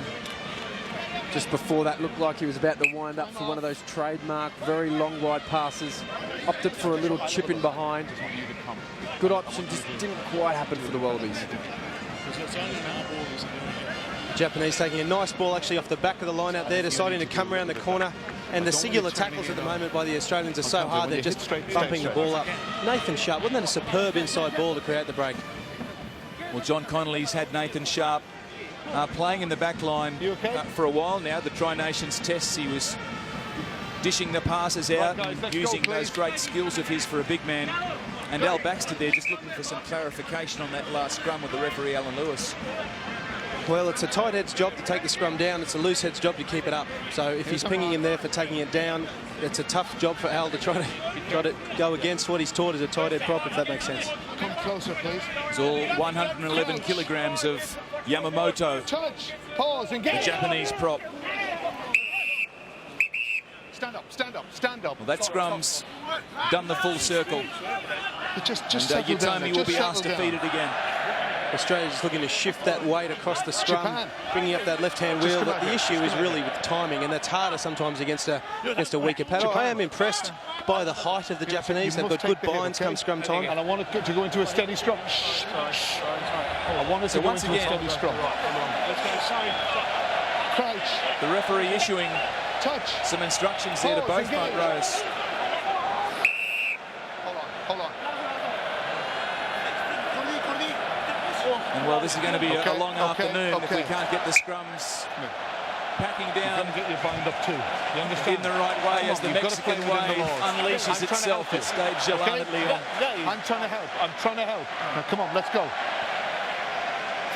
just before that, looked like he was about to wind up for one of those trademark, very long wide passes. Opted for a little chip in behind. Good option, just didn't quite happen for the Wallabies. Japanese taking a nice ball actually off the back of the line out there, deciding to come around the corner. And the singular tackles at the moment by the Australians are so hard, they're just bumping the ball up. Nathan Sharp, wasn't that a superb inside ball to create the break? Well, John Connolly's had Nathan Sharp playing in the back line for a while now. The Tri-Nations tests, he was dishing the passes out and using those great skills of his for a big man. And Al Baxter there just looking for some clarification on that last scrum with the referee, Alan Lewis. Well, it's a tight head's job to take the scrum down. It's a loose head's job to keep it up. So if he's pinging him there for taking it down, it's a tough job for Al to try to go against what he's taught as a tight head prop, if that makes sense. Come closer, please. It's all 111 kilograms of Yamamoto, Touch, pause, engage. the Japanese prop. Stand up, stand up, stand up. Well, that scrum's done the full circle. Just And settle down. Yutami will be asked to feed it again. Australia's looking to shift that weight across the scrum, Japan. bringing up that left-hand wheel. But the issue is really with timing, and that's harder sometimes against a weaker paddle. I am impressed by the height of the Japanese. They've got good binds come scrum time. And I want it to go into a steady scrum. Shh, shh. I want it to go into a steady scrum. Crouch. The referee issuing Touch. some instructions there to both front rows. Hold on. And well, this is going to be a long afternoon if we okay. can't get the scrums packing down Get your bind up too. You understand? in the right way as the You've got to Mexican play within the wave laws. unleashes itself at Stade Gerland at Lyon. I'm trying to help. Now, come on, let's go.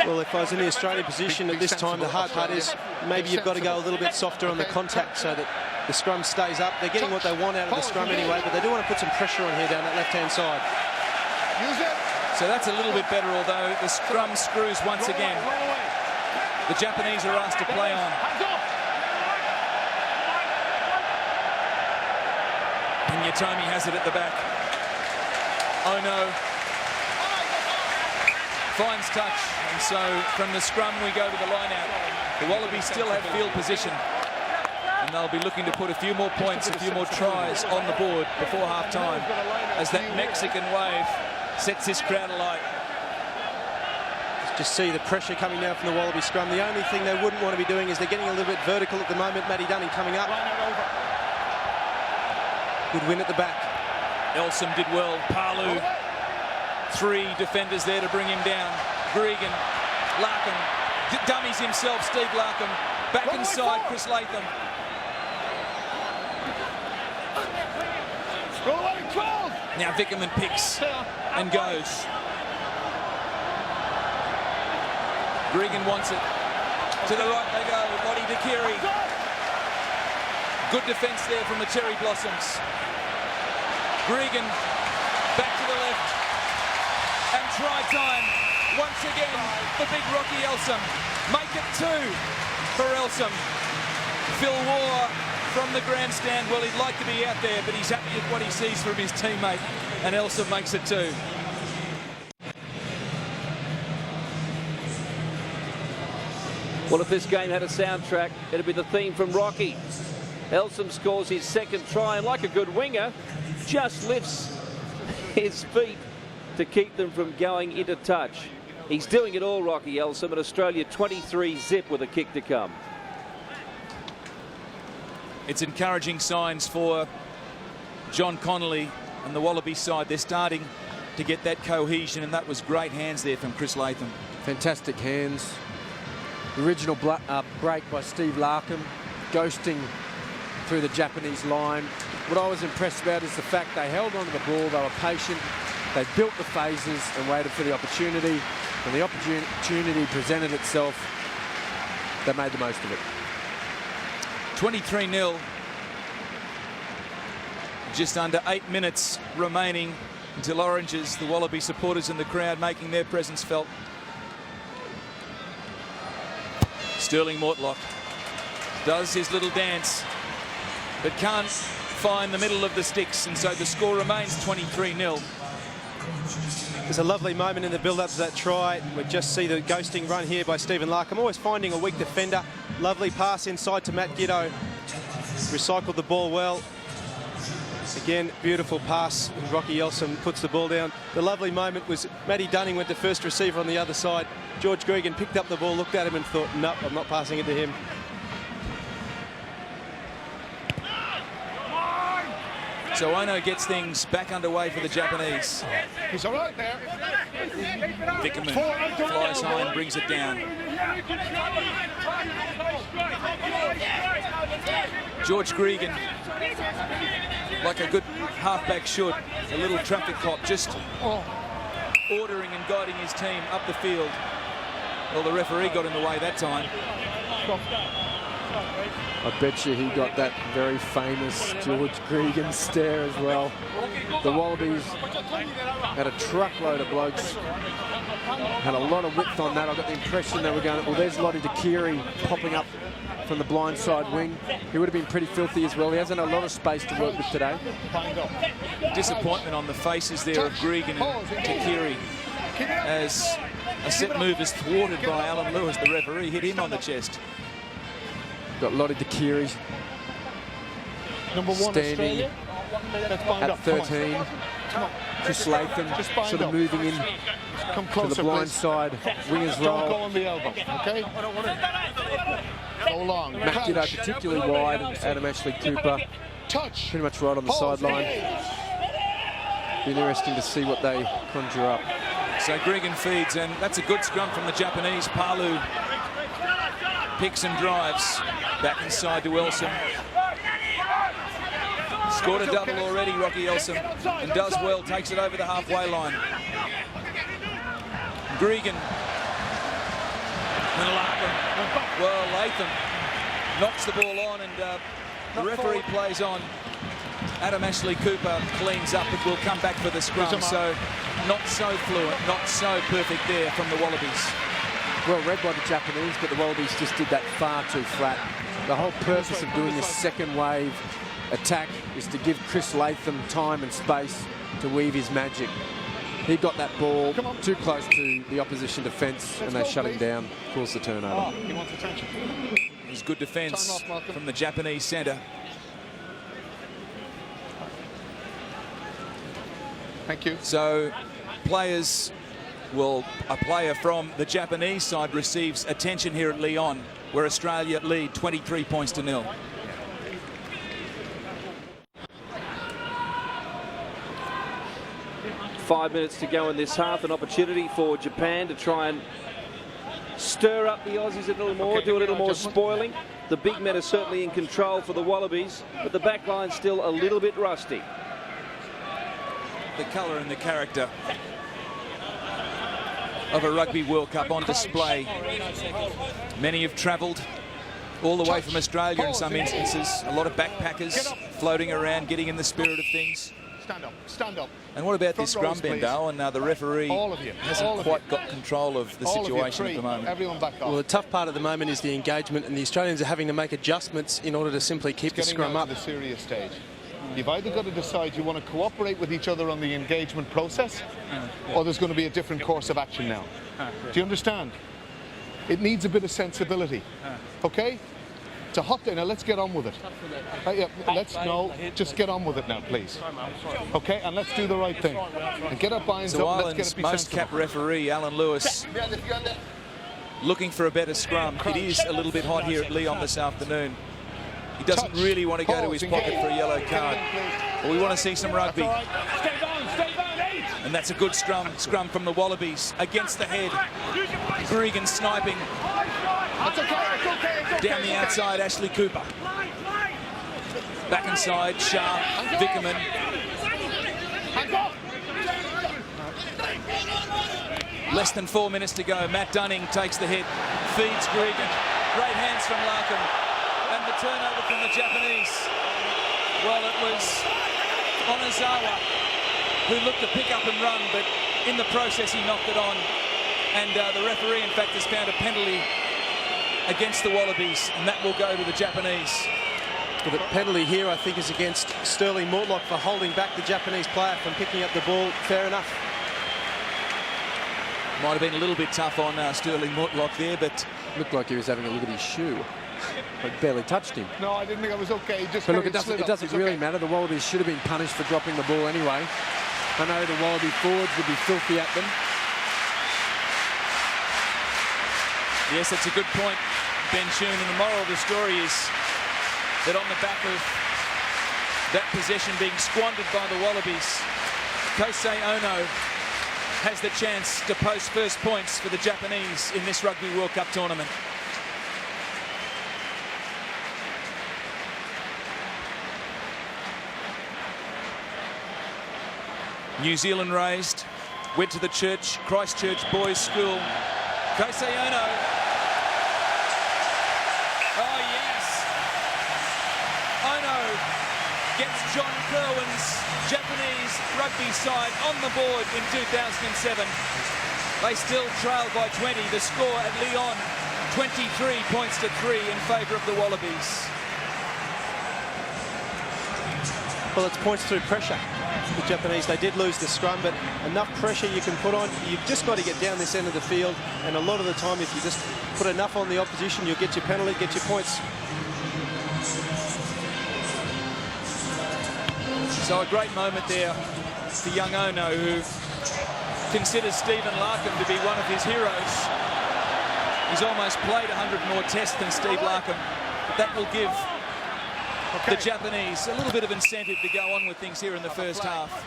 Well, if I was in the Australian position at this time, the hard part is maybe you've got to go a little bit softer on the contact so that the scrum stays up. They're getting what they want out of the scrum anyway, but they do want to put some pressure on here down that left-hand side. Use it. So that's a little bit better, although the scrum screws once again. The Japanese are asked to play on. And Yutami has it at the back. Oh no. Finds touch. And so from the scrum we go to the line out. The Wallabies still have field position. And they'll be looking to put a few more points, a few more tries on the board before half-time as that Mexican wave sets this crowd alight. Just see the pressure coming down from the Wallaby scrum. The only thing they wouldn't want to be doing is they're getting a little bit vertical at the moment. Matty Dunning coming up. Good win at the back. Elsom did well. Palu, 3 defenders there to bring him down. Gregan, Larkham, dummies himself, Steve Larkham. Back inside, Chris Latham. Now Vickerman picks and goes. Gregan wants it. To the right they go. Lottie Dakiri. Good defence there from the Cherry Blossoms. Gregan back to the left. And try time. Once again, the big Rocky Elsom. Make it 2 for Elsom. Phil Waugh from the grandstand. Well, he'd like to be out there, but he's happy with what he sees from his teammate. And Elsom makes it 2. Well, if this game had a soundtrack, it'd be the theme from Rocky. Elsom scores his second try, and like a good winger, just lifts his feet to keep them from going into touch. He's doing it all, Rocky Elsom, and Australia 23-zip with a kick to come. It's encouraging signs for John Connolly and the Wallaby side. They're starting to get that cohesion, and that was great hands there from Chris Latham. Fantastic hands. The original break by Steve Larkham, ghosting through the Japanese line. What I was impressed about is the fact they held on to the ball, they were patient, they built the phases and waited for the opportunity. When the opportunity presented itself, they made the most of it. 23-0. Just under 8 minutes remaining until Oranges, the Wallaby supporters in the crowd making their presence felt. Sterling Mortlock does his little dance, but can't find the middle of the sticks, and so the score remains 23-0. There's a lovely moment in the build-up to that try. We just see the ghosting run here by Stephen Larkham, always finding a weak defender. Lovely pass inside to Matt Giddo. Recycled the ball well. Again, beautiful pass. Rocky Elsom puts the ball down. The lovely moment was Matty Dunning went to first receiver on the other side. George Gerland picked up the ball, looked at him and thought, nope, I'm not passing it to him. So Ono gets things back underway for the Japanese. He's all right there. Vickerman flies high and brings it down. George Gerland, like a good halfback should, a little traffic cop, just ordering and guiding his team up the field. Well, the referee got in the way that time. I bet you he got that very famous George Gerland stare as well. The Wallabies had a truckload of blokes, had a lot of width on that. I got the impression they were going, well, there's Lottie Dakiri popping up from the blindside wing. He would have been pretty filthy as well. He hasn't a lot of space to work with today. Disappointment on the faces there of Gerland and Dakiri, as a set move is thwarted by Alan Lewis. The referee hit him on the chest. Got Lottie Dakiri standing at 13. Chris Latham sort of moving in to the blind side. Wingers roll. Don't go on the elbow, okay? Go long. Matt Giddo particularly wide. Adam Ashley Cooper pretty much right on the sideline. Be interesting to see what they conjure up. So Gerland feeds, and that's a good scrum from the Japanese. Palu picks and drives back inside to Elsom. Scored a double already, Rocky Elsom, and does well, takes it over the halfway line. Gerland and Latham. Well, Latham knocks the ball on, and the referee plays on. Adam Ashley Cooper cleans up, but will come back for the scrum. So not so fluent, not so perfect there from the Wallabies. Well read by the Japanese, but the Wallabies just did that far too flat. The whole purpose of doing this second wave attack is to give Chris Latham time and space to weave his magic. He got that ball too close to the opposition defence, and they shut him down, caused the turnover. He wants attention. It was good defence from the Japanese centre. Thank you. So players a player from the Japanese side receives attention here at Lyon, where Australia lead 23 points to 0. Five minutes to go in this half, an opportunity for Japan to try and stir up the Aussies a little more, do a little more spoiling. The big men are certainly in control for the Wallabies, but the back line's still a little bit rusty. The colour and the character of a Rugby World Cup on display. Many have travelled all the way from Australia in some instances. A lot of backpackers floating around, getting in the spirit of things. Stand up, stand up. And what about this scrum, Bendo? And the referee hasn't quite got control of the situation at the moment. Everyone back off. Well, the tough part of the moment is the engagement, and the Australians are having to make adjustments in order to simply keep the scrum up. The serious stage. You've either got to decide you want to cooperate with each other on the engagement process, or there's going to be a different course of action now. Do you understand? It needs a bit of sensibility. Okay? It's a hot day now. Let's get on with it. Just get on with it now, please. Okay, and let's do the right thing. And get our binds up. Let's get it be most capped referee, Alan Lewis, looking for a better scrum. It is a little bit hot here at Lyon this afternoon. He doesn't really want to go to his pocket for a yellow card. But we want to see some rugby. And that's a good scrum from the Wallabies against the head. Gerland sniping. Down the outside, Ashley Cooper. Back inside, Sharp, Vickerman. Less than 4 minutes to go. Matt Dunning takes the hit, feeds Gerland. Great hands from Larkham. And the turnover from the Japanese. Well, it was Onizawa who looked to pick up and run, but in the process he knocked it on. And the referee, in fact, has found a penalty against the Wallabies, and that will go to the Japanese. Well, the penalty here, I think, is against Sterling Mortlock for holding back the Japanese player from picking up the ball. Fair enough. Might have been a little bit tough on Sterling Mortlock there, but Looked like he was having a look at his shoe. But barely touched him. No, I didn't think I was okay. Just But look, it doesn't really matter. The Wallabies should have been punished for dropping the ball anyway. I know the Wallaby forwards would be filthy at them. yes, that's a good point, Ben Choon. And the moral of the story is that on the back of that possession being squandered by the Wallabies, Kosei Ono has the chance to post first points for the Japanese in this Rugby World Cup tournament. New Zealand raised, went to the Christchurch Boys School. Kosei Ono. Oh yes! Ono gets John Kerwin's Japanese rugby side on the board in 2007. They still trail by 20. The score at Lyon, 23 points to 3 in favour of the Wallabies. Well, it's points through pressure. The Japanese, they did lose the scrum, but enough pressure you can put on. You've just got to get down this end of the field, and a lot of the time, if you just put enough on the opposition, you'll get your penalty, get your points. So a great moment there for young Ono, who considers Stephen Larkham to be one of his heroes. He's almost played 100 more tests than Steve Larkham. But that will give the Japanese a little bit of incentive to go on with things here in the first half.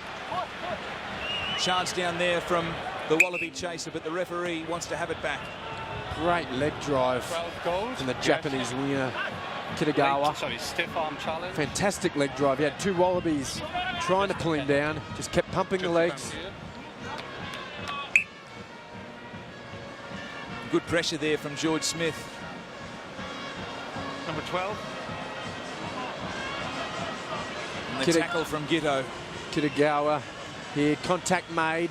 Chance down there from the Wallaby chaser, but the referee wants to have it back. Great leg drive from the Japanese winger, Kitagawa. Stiff arm challenge. Fantastic leg drive. He had two Wallabies trying to pull him down, just kept pumping the legs. Good pressure there from George Smith. Number 12. And the tackle from Gito. Kitagawa here, contact made.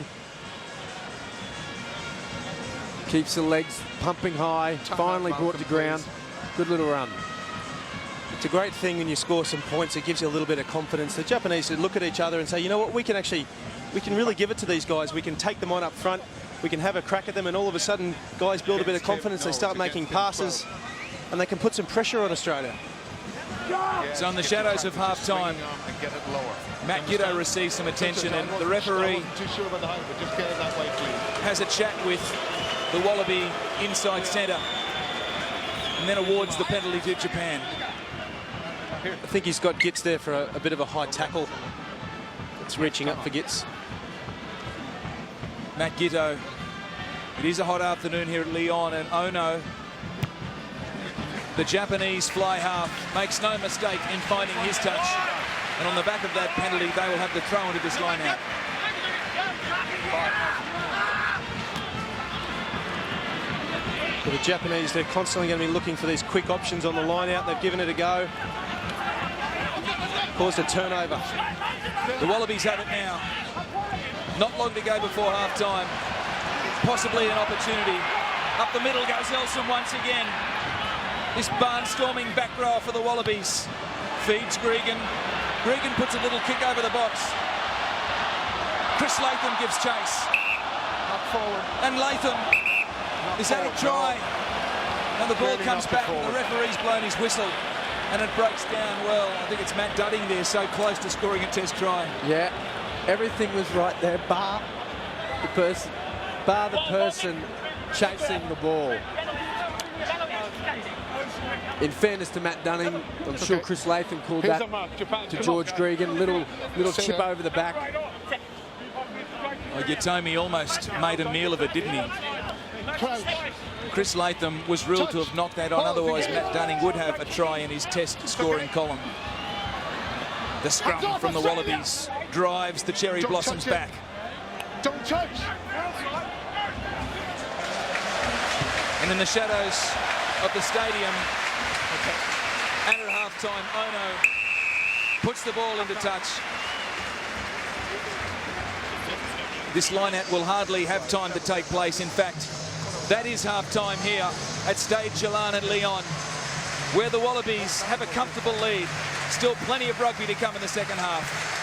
Keeps the legs pumping high, finally brought to ground. Good little run. It's a great thing when you score some points. It gives you a little bit of confidence. The Japanese look at each other and say, you know what, we can really give it to these guys. We can take them on up front. We can have a crack at them, and all of a sudden, guys build a bit of confidence. They start making passes, and they can put some pressure on Australia. So in the shadows of half-time, Matt Gito receives some attention, and the referee has a chat with the Wallaby inside centre, and then awards the penalty to Japan. I think he's got Gitz there for a bit of a high tackle. It's reaching up for Gitz. Matt Gito. It is a hot afternoon here at Lyon, and Ono, the Japanese fly half, makes no mistake in finding his touch. And on the back of that penalty, they will have the throw into this line out. For the Japanese, they're constantly going to be looking for these quick options on the line out. They've given it a go. Caused a turnover. The Wallabies have it now. Not long to go before half-time. Possibly an opportunity. Up the middle goes Elson once again. This barnstorming back row for the Wallabies. Feeds Gregan. Gregan puts a little kick over the box. Chris Latham gives chase. Up forward. And Latham is that a try? And the ball comes back, and the referee's blown his whistle. And it breaks down. Well, I think it's Matt Dudding there, so close to scoring a test try. Yeah, everything was right there, bar the person chasing the ball. In fairness to Matt Dunning, I'm sure Chris Latham called that to George Gregan. Little chip over the back. Oh, Yatomi almost made a meal of it, didn't he? Chris Latham was ruled to have knocked that on, otherwise Matt Dunning would have a try in his test scoring column. The scrum from the Wallabies drives the Cherry Blossoms back. Don't touch. And in the shadows of the stadium, and at half-time, Ono puts the ball into touch. This line-out will hardly have time to take place. In fact, that is half-time here at Stade Gerland at Lyon, where the Wallabies have a comfortable lead. Still plenty of rugby to come in the second half.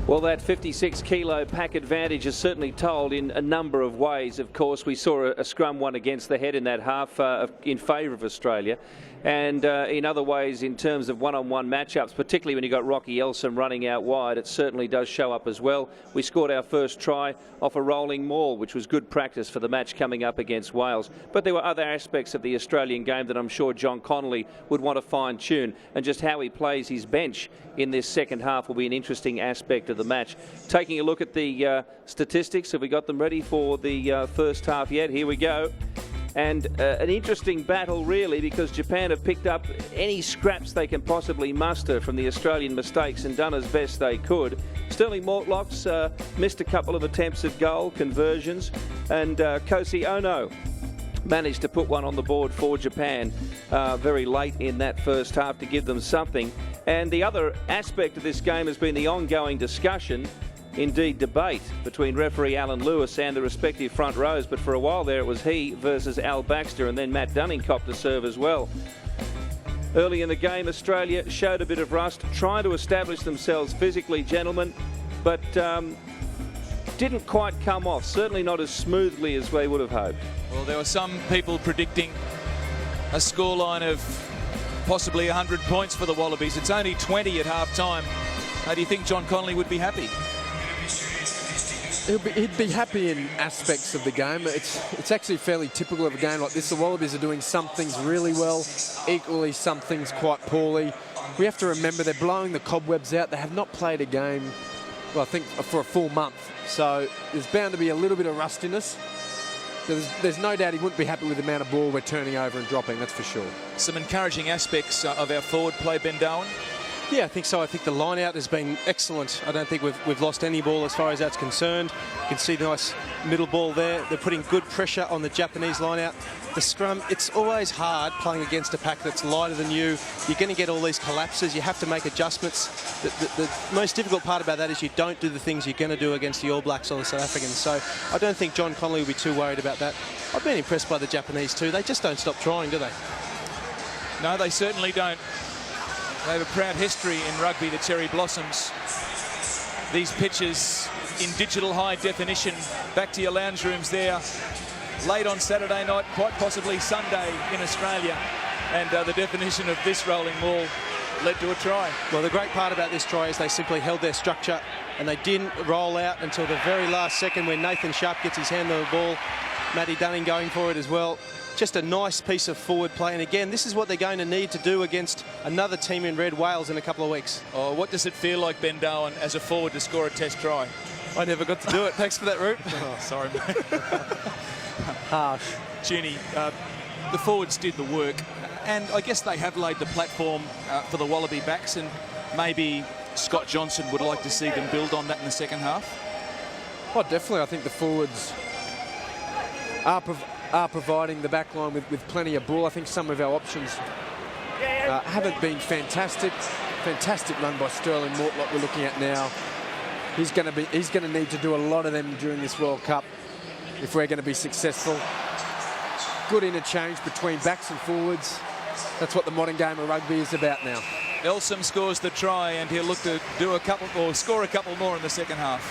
Well, that 56-kilo pack advantage is certainly told in a number of ways. Of course, we saw a scrum won against the head in that half in favour of Australia. And in other ways, in terms of one-on-one matchups, particularly when you got Rocky Elsom running out wide, it certainly does show up as well. We scored our first try off a rolling maul, which was good practice for the match coming up against Wales. But there were other aspects of the Australian game that I'm sure John Connolly would want to fine-tune, and just how he plays his bench in this second half will be an interesting aspect of the match. Taking a look at the statistics, have we got them ready for the first half yet? Here we go. And an interesting battle, really, because Japan have picked up any scraps they can possibly muster from the Australian mistakes and done as best they could. Sterling Mortlock's missed a couple of attempts at goal conversions, and Kosi Ono managed to put one on the board for Japan very late in that first half to give them something. And the other aspect of this game has been the ongoing discussion, indeed debate, between referee Alan Lewis and the respective front rows. But for a while there it was he versus Al Baxter, and then Matt Dunning copped a serve as well. Early in the game, Australia showed a bit of rust, trying to establish themselves physically, gentlemen, but didn't quite come off, certainly not as smoothly as they would have hoped. Well, there were some people predicting a scoreline of possibly 100 points for the Wallabies. It's only 20 at half-time. How do you think John Connolly would be happy? He'd be happy in aspects of the game. It's actually fairly typical of a game like this. The Wallabies are doing some things really well, equally some things quite poorly. We have to remember they're blowing the cobwebs out. They have not played a game, well, I think, for a full month. So there's bound to be a little bit of rustiness. There's no doubt he wouldn't be happy with the amount of ball we're turning over and dropping, that's for sure. Some encouraging aspects of our forward play, Ben Darwin. Yeah, I think so. I think the line out has been excellent. I don't think we've lost any ball as far as that's concerned. You can see the nice middle ball there. They're putting good pressure on the Japanese line out. The scrum, it's always hard playing against a pack that's lighter than you. You're going to get all these collapses. You have to make adjustments. The most difficult part about that is you don't do the things you're going to do against the All Blacks or the South Africans. So I don't think John Connolly will be too worried about that. I've been impressed by the Japanese too. They just don't stop trying, do they? No, they certainly don't. They have a proud history in rugby, the Cherry Blossoms. These pitches in digital high definition. Back to your lounge rooms there. Late on Saturday night, quite possibly Sunday in Australia. And the definition of this rolling maul led to a try. Well, the great part about this try is they simply held their structure and they didn't roll out until the very last second when Nathan Sharp gets his hand on the ball. Matty Dunning going for it as well. Just a nice piece of forward play. And again, this is what they're going to need to do against another team in red, Wales, in a couple of weeks. Oh, what does it feel like, Ben Darwin, as a forward to score a test try? I never got to do it. Thanks for that, Root. Oh, sorry, mate. Harsh. Ginny, the forwards did the work, and I guess they have laid the platform for the Wallaby backs, and maybe Scott Johnson would like to see them build on that in the second half. Oh, definitely. I think the forwards are providing the back line with plenty of ball. I think some of our options haven't been fantastic. Fantastic run by Sterling Mortlock we're looking at now. He's going to need to do a lot of them during this World Cup if we're going to be successful. Good interchange between backs and forwards. That's what the modern game of rugby is about now. Elsom scores the try, and he'll look to do a couple or score a couple more in the second half.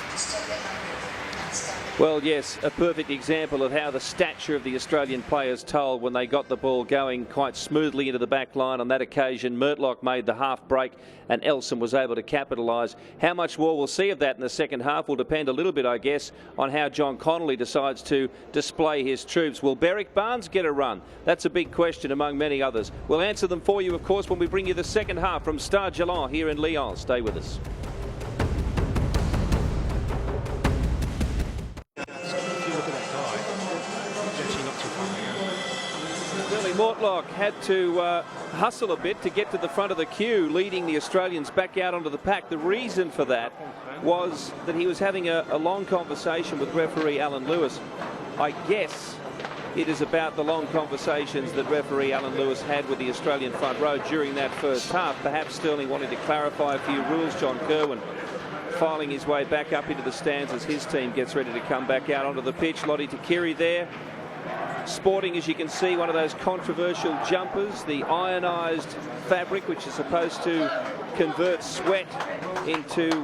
Well, yes, a perfect example of how the stature of the Australian players told when they got the ball going quite smoothly into the back line. On that occasion, Mortlock made the half break and Elsom was able to capitalise. How much more we'll see of that in the second half will depend a little bit, I guess, on how John Connolly decides to display his troops. Will Berrick Barnes get a run? That's a big question among many others. We'll answer them for you, of course, when we bring you the second half from Stade Gerland here in Lyon. Stay with us. Mortlock had to hustle a bit to get to the front of the queue, leading the Australians back out onto the pack. The reason for that was that he was having a long conversation with referee Alan Lewis. I guess It is about the long conversations that referee Alan Lewis had with the Australian front row during that first half. Perhaps Sterling wanting to clarify a few rules. John Kerwin filing his way back up into the stands as his team gets ready to come back out onto the pitch. Lottie Takiri there, sporting, as you can see, one of those controversial jumpers, the ionised fabric, which is supposed to convert sweat into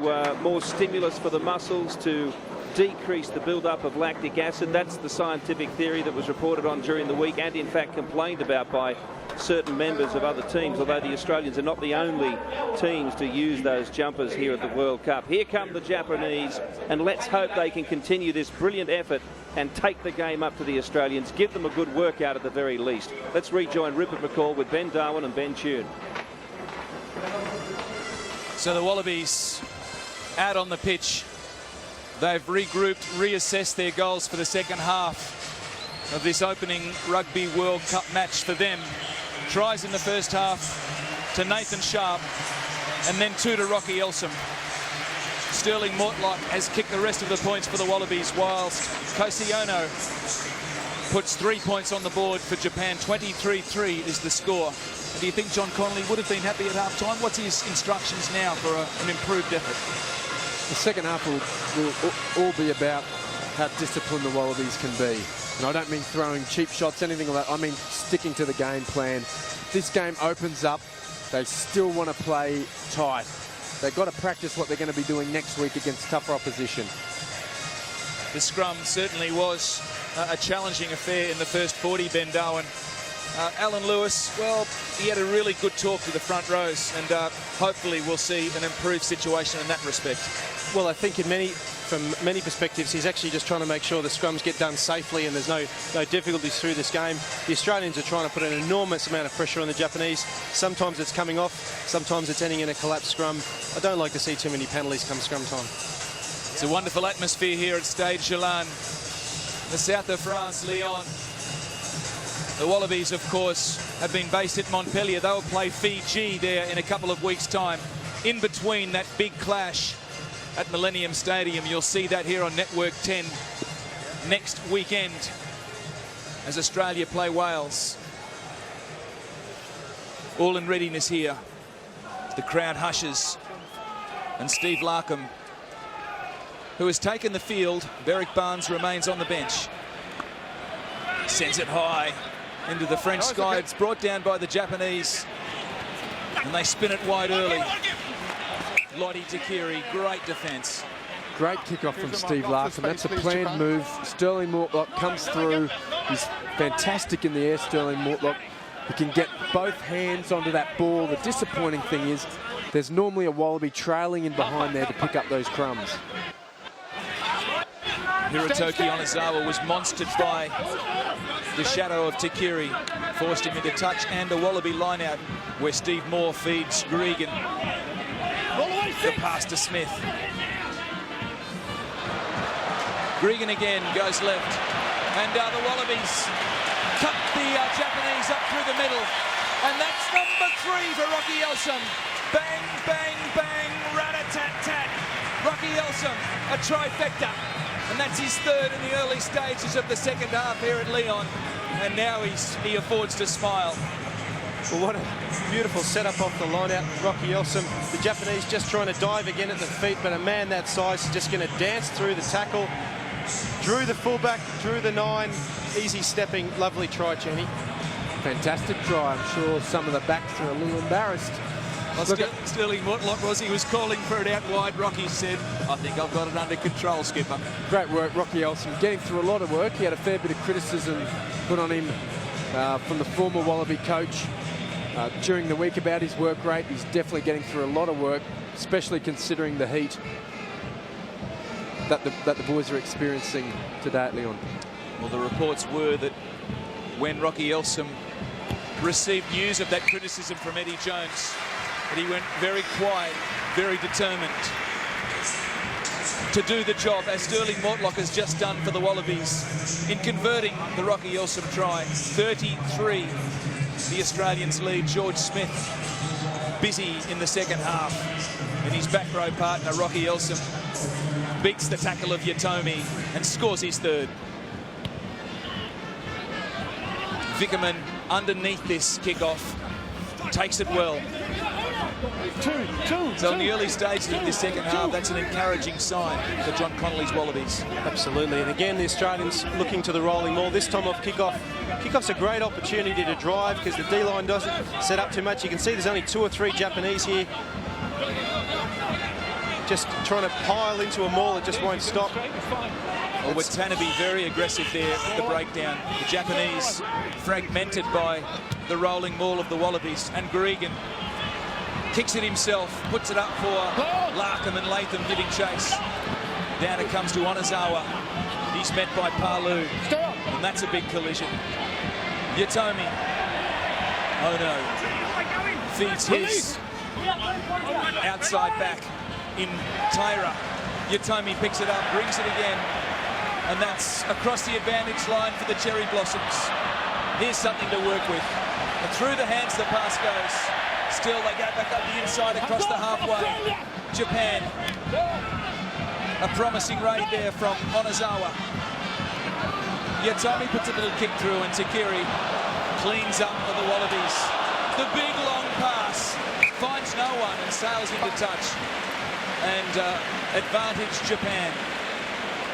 more stimulus for the muscles to decrease the build-up of lactic acid. That's the scientific theory that was reported on during the week and in fact complained about by certain members of other teams, although the Australians are not the only teams to use those jumpers here at the World Cup. Here come the Japanese, and let's hope they can continue this brilliant effort and take the game up to the Australians, give them a good workout at the very least. Let's rejoin Rupert McCall with Ben Darwin and Ben Tune. So the Wallabies out on the pitch. They've regrouped, reassessed their goals for the second half of this opening Rugby World Cup match for them. Tries in the first half to Nathan Sharp and then 2 to Rocky Elsom. Sterling Mortlock has kicked the rest of the points for the Wallabies, whilst Kosiano puts 3 points on the board for Japan. 23-3 is the score. Do you think John Connolly would have been happy at half-time? What's his instructions now for an improved effort? The second half will all be about how disciplined the Wallabies can be. And I don't mean throwing cheap shots, anything like that. I mean sticking to the game plan. This game opens up. They still want to play tight. They've got to practice what they're going to be doing next week against tougher opposition. The scrum certainly was a challenging affair in the first 40, Ben Darwin. Alan Lewis, well, he had a really good talk to the front rows, and hopefully we'll see an improved situation in that respect. Well, I think from many perspectives, he's actually just trying to make sure the scrums get done safely and there's no difficulties through this game. The Australians are trying to put an enormous amount of pressure on the Japanese. Sometimes it's coming off, sometimes it's ending in a collapsed scrum. I don't like to see too many penalties come scrum time. It's a wonderful atmosphere here at Stade Gerland, the south of France, Lyon. The Wallabies, of course, have been based at Montpellier. They will play Fiji there in a couple of weeks' time. In between that big clash at Millennium Stadium, you'll see that here on Network 10 next weekend as Australia play Wales. All in readiness here. The crowd hushes. And Steve Larkham, who has taken the field, Berrick Barnes remains on the bench. Sends it high into the French sky. It's brought down by the Japanese, and they spin it wide early. Lottie Takiri, great defence. Great kick-off from Steve Larkham. That's a planned move. Sterling Mortlock comes through. He's fantastic in the air, Sterling Mortlock. He can get both hands onto that ball. The disappointing thing is there's normally a Wallaby trailing in behind there to pick up those crumbs. Hirotoki Onizawa was monstered by the shadow of Takiri, forced him into touch and a Wallaby line-out where Steve Moore feeds Gregan. The pass to Smith. Gregan again goes left, and the Wallabies cut the Japanese up through the middle, and that's number 3 for Rocky Elsom. Bang, bang, bang, rat-a-tat-tat. Rocky Elsom, a trifecta. And that's his third in the early stages of the second half here at Lyon. And now he affords to smile. Well, what a beautiful setup off the line out, Rocky Elsom. The Japanese just trying to dive again at the feet, but a man that size is just going to dance through the tackle. Drew the fullback, drew the 9. Easy stepping, lovely try, Cheney. Fantastic try. I'm sure some of the backs are a little embarrassed. Well, Sterling Mortlock was calling for it out wide. Rocky said, I think I've got it under control, Skipper. Great work, Rocky Elsom, getting through a lot of work. He had a fair bit of criticism put on him from the former Wallaby coach during the week about his work rate. He's definitely getting through a lot of work, especially considering the heat that the boys are experiencing today at Lyon. Well, the reports were that when Rocky Elsom received news of that criticism from Eddie Jones, that he went very quiet, very determined to do the job, as Sterling Mortlock has just done for the Wallabies in converting the Rocky Elsom try. 33, the Australians lead. George Smith busy in the second half, and his back row partner, Rocky Elsom, beats the tackle of Yatomi and scores his third. Vickerman underneath this kickoff takes it well. So in the early stages of this second half, that's an encouraging sign for John Connolly's Wallabies. Absolutely, and again the Australians looking to the rolling maul, this time off kickoff. Kickoff's a great opportunity to drive because the D-line doesn't set up too much. You can see there's only 2 or 3 Japanese here. Just trying to pile into a maul, it just won't stop. Well, Watanabe very aggressive there at the breakdown. The Japanese fragmented by the rolling maul of the Wallabies, and Gerland kicks it himself, puts it up for Larkham and Latham giving chase. Down it comes to Onizawa. He's met by Palu, and that's a big collision. Yatomi. Oh no. Feeds his outside back in Taira. Yatomi picks it up, brings it again, and that's across the advantage line for the Cherry Blossoms. Here's something to work with. And through the hands the pass goes. Still, they go back up the inside across the halfway. Japan. A promising raid there from Onizawa. Yatomi puts a little kick through, and Takiri cleans up for the Wallabies. The big long pass finds no one and sails into touch. And advantage Japan.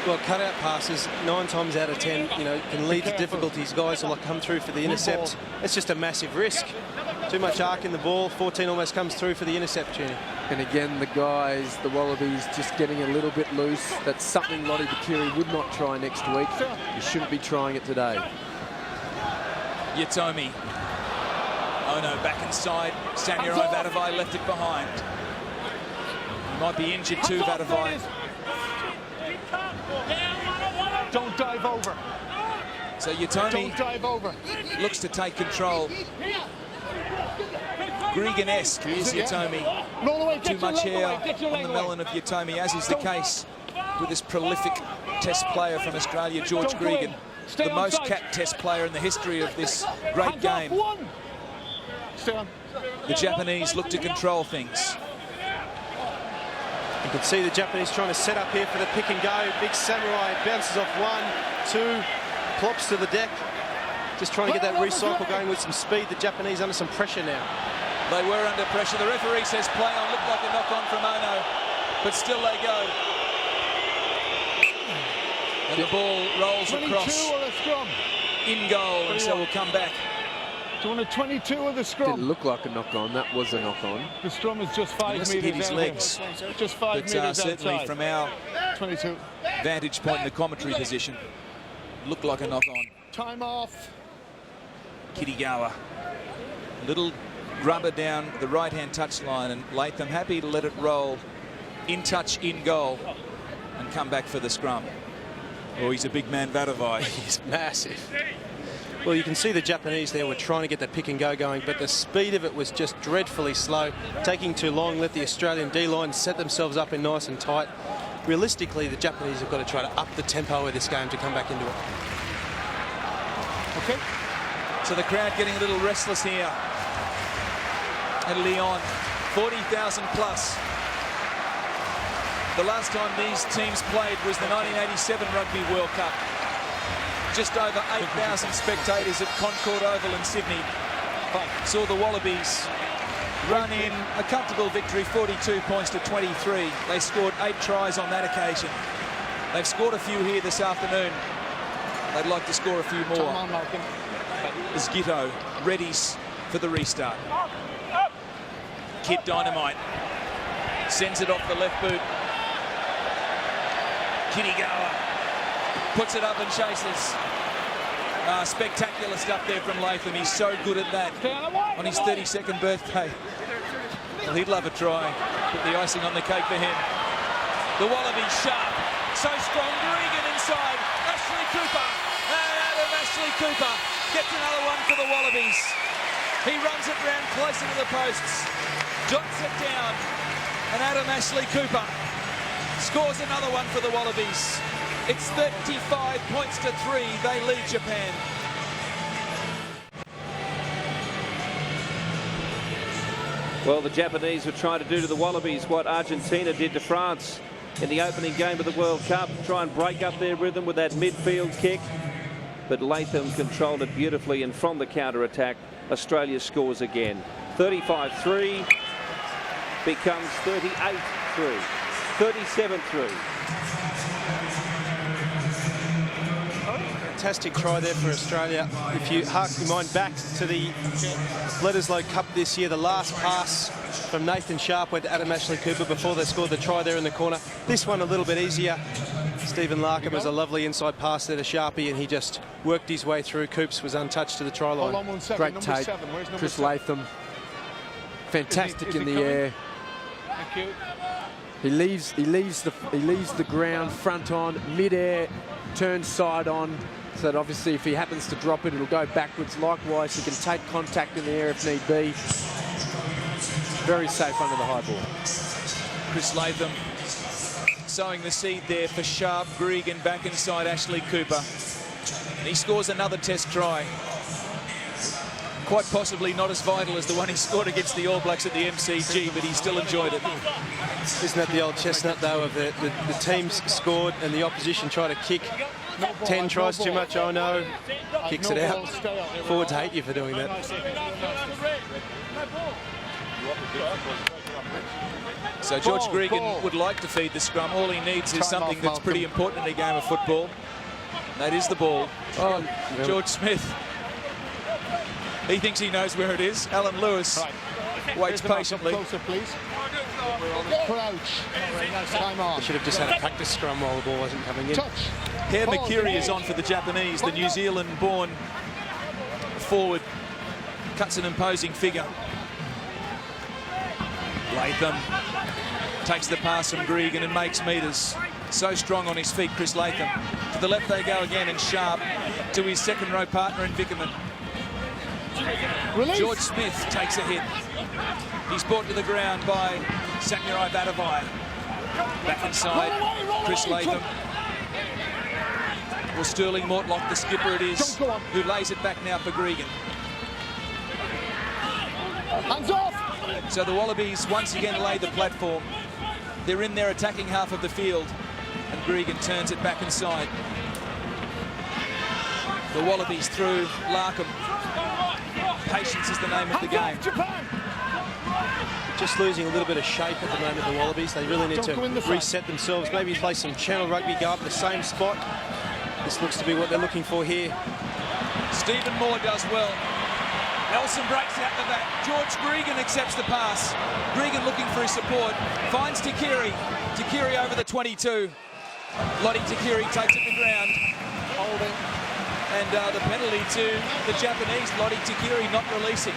Well, cutout passes 9 times out of 10, you know, can lead to difficulties. Guys will come through for the intercept. It's just a massive risk. Too much arc in the ball. 14 almost comes through for the intercept, Junior. And again, the guys, the Wallabies, just getting a little bit loose. That's something Lottie Takiri would not try next week. You shouldn't be trying it today. Yatomi. Oh no, back inside. Samurai Vatavai left it behind. He might be injured too, Vatavai. Don't dive over. So Yatomi Don't dive over. looks to take control. Gerland-esque is Yatomi. Too much hair on the melon of Yatomi, as is the case with this prolific test player from Australia, George Gerland. The most capped test player in the history of this great game. The Japanese look to control things. You can see the Japanese trying to set up here for the pick and go. Big Samurai bounces off 1, 2, plops to the deck. Just trying to get that recycle going with some speed. The Japanese under some pressure now. They were under pressure. The referee says play on. Looked like a knock on from Ono, but still they go. And the ball rolls across in goal, and so we'll come back. Do you want a 22 of the scrum? Didn't look like a knock-on. That was a knock-on. The scrum is just 5 metres hit his out. legs. Just 5 but metres certainly outside. from our 22. vantage point in the commentary position, looked like a knock-on. Time off. Kirigawa. Little grubber down the right-hand touchline, and Latham happy to let it roll in touch in goal and come back for the scrum. Oh, he's a big man, Vatavai. He's massive. Well, you can see the Japanese there were trying to get the pick and go going, but the speed of it was just dreadfully slow. Taking too long, let the Australian D-line set themselves up in nice and tight. Realistically, the Japanese have got to try to up the tempo of this game to come back into it. Okay. So the crowd getting a little restless here at Lyon. 40,000 plus. The last time these teams played was the 1987 Rugby World Cup. Just over 8,000 spectators at Concord Oval in Sydney saw the Wallabies run in a comfortable victory, 42 points to 23. They scored 8 tries on that occasion. They've scored a few here this afternoon. They'd like to score a few more. As Gito readies for the restart. Kid Dynamite sends it off the left boot. Kirigawa puts it up and chases. Spectacular stuff there from Latham. He's so good at that on his 32nd birthday. Well, he'd love a try. Put the icing on the cake for him. The Wallabies sharp. So strong. Gerland inside. Ashley Cooper. And Adam Ashley Cooper gets another one for the Wallabies. He runs it round closer to the posts. Dots it down. And Adam Ashley Cooper scores another one for the Wallabies. It's 35 points to 3. They lead Japan. Well, the Japanese were trying to do to the Wallabies what Argentina did to France in the opening game of the World Cup. Try and break up their rhythm with that midfield kick. but Latham controlled it beautifully, and from the counter-attack, Australia scores again. 35-3 becomes 38-3, 37-3. Fantastic try there for Australia. If you hark your mind back to the Bledisloe Cup this year, the last pass from Nathan Sharp went to Adam Ashley Cooper before they scored the try there in the corner. This one a little bit easier. Stephen Larkham has a lovely inside pass there to Sharpie, and he just worked his way through. Coops was untouched to the try line. Hold on 1 second. Great take. Chris Latham, fantastic in the air. Thank you. He leaves the ground front on, mid-air, turns side on, so that obviously if he happens to drop it, it'll go backwards. Likewise, he can take contact in the air if need be. Very safe under the high ball. Chris Latham sowing the seed there for Sharp. Gerland back inside Ashley Cooper. And he scores another test try. Quite possibly not as vital as the one he scored against the All Blacks at the MCG, but he still enjoyed it. Isn't that the old chestnut, though, of the teams scored and the opposition try to kick 10 tries too much? Oh, no. Kicks it out. Forwards hate you for doing that. So George Gerland would like to feed the scrum. All he needs is something that's pretty important in a game of football. That is the ball. Oh, George Smith. He thinks he knows where it is. Alan Lewis waits patiently. Closer, please. Crouch. Time on. They should have just had a practice scrum while the ball wasn't coming in. Touch. Hare McCurry is on for the Japanese. The New Zealand-born forward cuts an imposing figure. Latham takes the pass from Gerland and makes metres. So strong on his feet, Chris Latham. To the left they go again, and Sharp to his second row partner in Vickerman. Release. George Smith takes a hit. He's brought to the ground by Samurai Badavai. Back inside, Chris Latham. Well, Sterling Mortlock, the skipper it is, who lays it back now for Gerland. Hands off. So the Wallabies once again lay the platform. They're in their attacking half of the field, and Gerland turns it back inside. The Wallabies through Larkham. Patience is the name of the game. Just losing a little bit of shape at the moment, the Wallabies. They really need to reset themselves. Maybe play some channel rugby, go up the same spot. This looks to be what they're looking for here. Stephen Moore does well. Nelson breaks out the back. George Gerland accepts the pass. Gerland looking for his support. Finds Takiri. Takiri over the 22. Lottie Takiri takes it to ground. Holding. And the penalty to the Japanese, Lottie Takiri not releasing.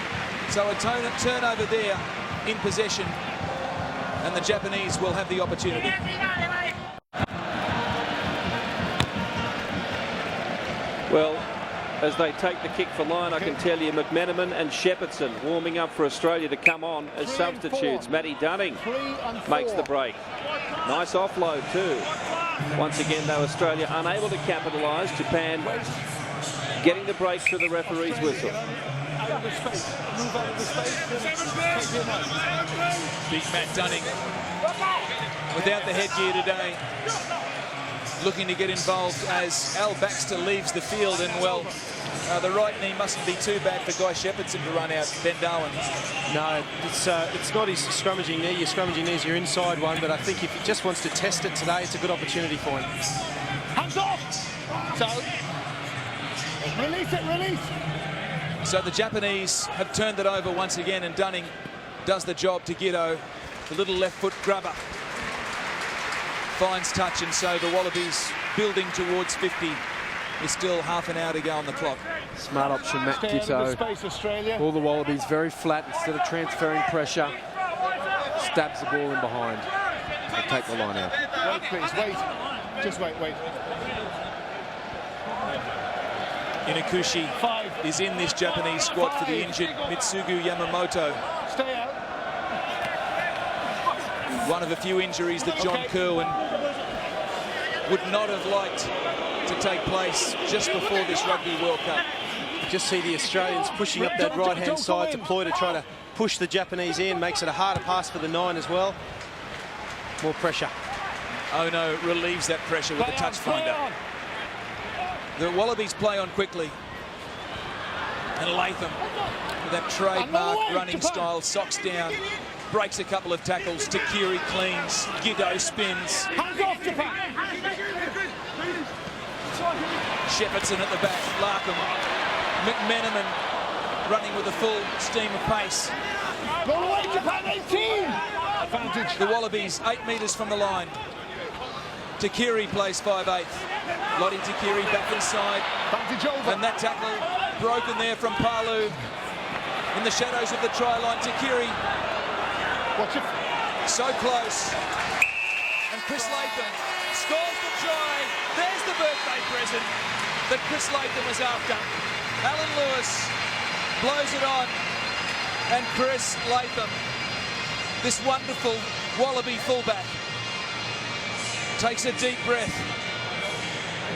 So a turnover there in possession, and the Japanese will have the opportunity. Well, as they take the kick for Lyon, I can tell you McMenamin and Shepherdson warming up for Australia to come on as substitutes. Matty Dunning makes the break. Nice offload too. Once again, though, Australia unable to capitalise. Japan getting the break to the referee's whistle. Big Matt Dunning, without the headgear today, looking to get involved as Al Baxter leaves the field, and well, the right knee mustn't be too bad for Guy Shepherdson to run out. Ben Darwin. No, it's not his scrummaging knee. Your scrummaging knee is your inside one, but I think if he just wants to test it today, it's a good opportunity for him. Hands off. So. Release it, release. So the Japanese have turned it over once again, and Dunning does the job to Giddo. The little left foot grubber finds touch, and so the Wallabies building towards 50. There's still half an hour to go on the clock. Smart option, Matt Giddo. All the Wallabies very flat. Instead of transferring pressure, stabs the ball in behind. They'll take the line out. Wait, please, wait. Just wait. Inakushi is in this Japanese squad for the injured Mitsugu Yamamoto. Stay out. One of a few injuries that John Kerwin would not have liked to take place just before this Rugby World Cup. You just see the Australians pushing up that right-hand side to ploy to try to push the Japanese in. Makes it a harder pass for the 9 as well. More pressure. Ono relieves that pressure with a touch finder. The Wallabies play on quickly. And Latham, with that trademark running style, socks down, breaks a couple of tackles. Takiri cleans, Giddo spins. Hands off, Japan! Shepardson at the back, Larkham, McMenamin running with a full steam of pace. Go away, Japan, 18! Advantage. The Wallabies 8 metres from the line. Takiri plays 5/8. Lottie Takiri back inside. Advantage over. And that tackle broken there from Palu. In the shadows of the try line, Takiri Watch it. so close. And Chris Latham scores the try. There's the birthday present that Chris Latham was after. Alan Lewis blows it on. And Chris Latham, this wonderful Wallaby fullback, takes a deep breath.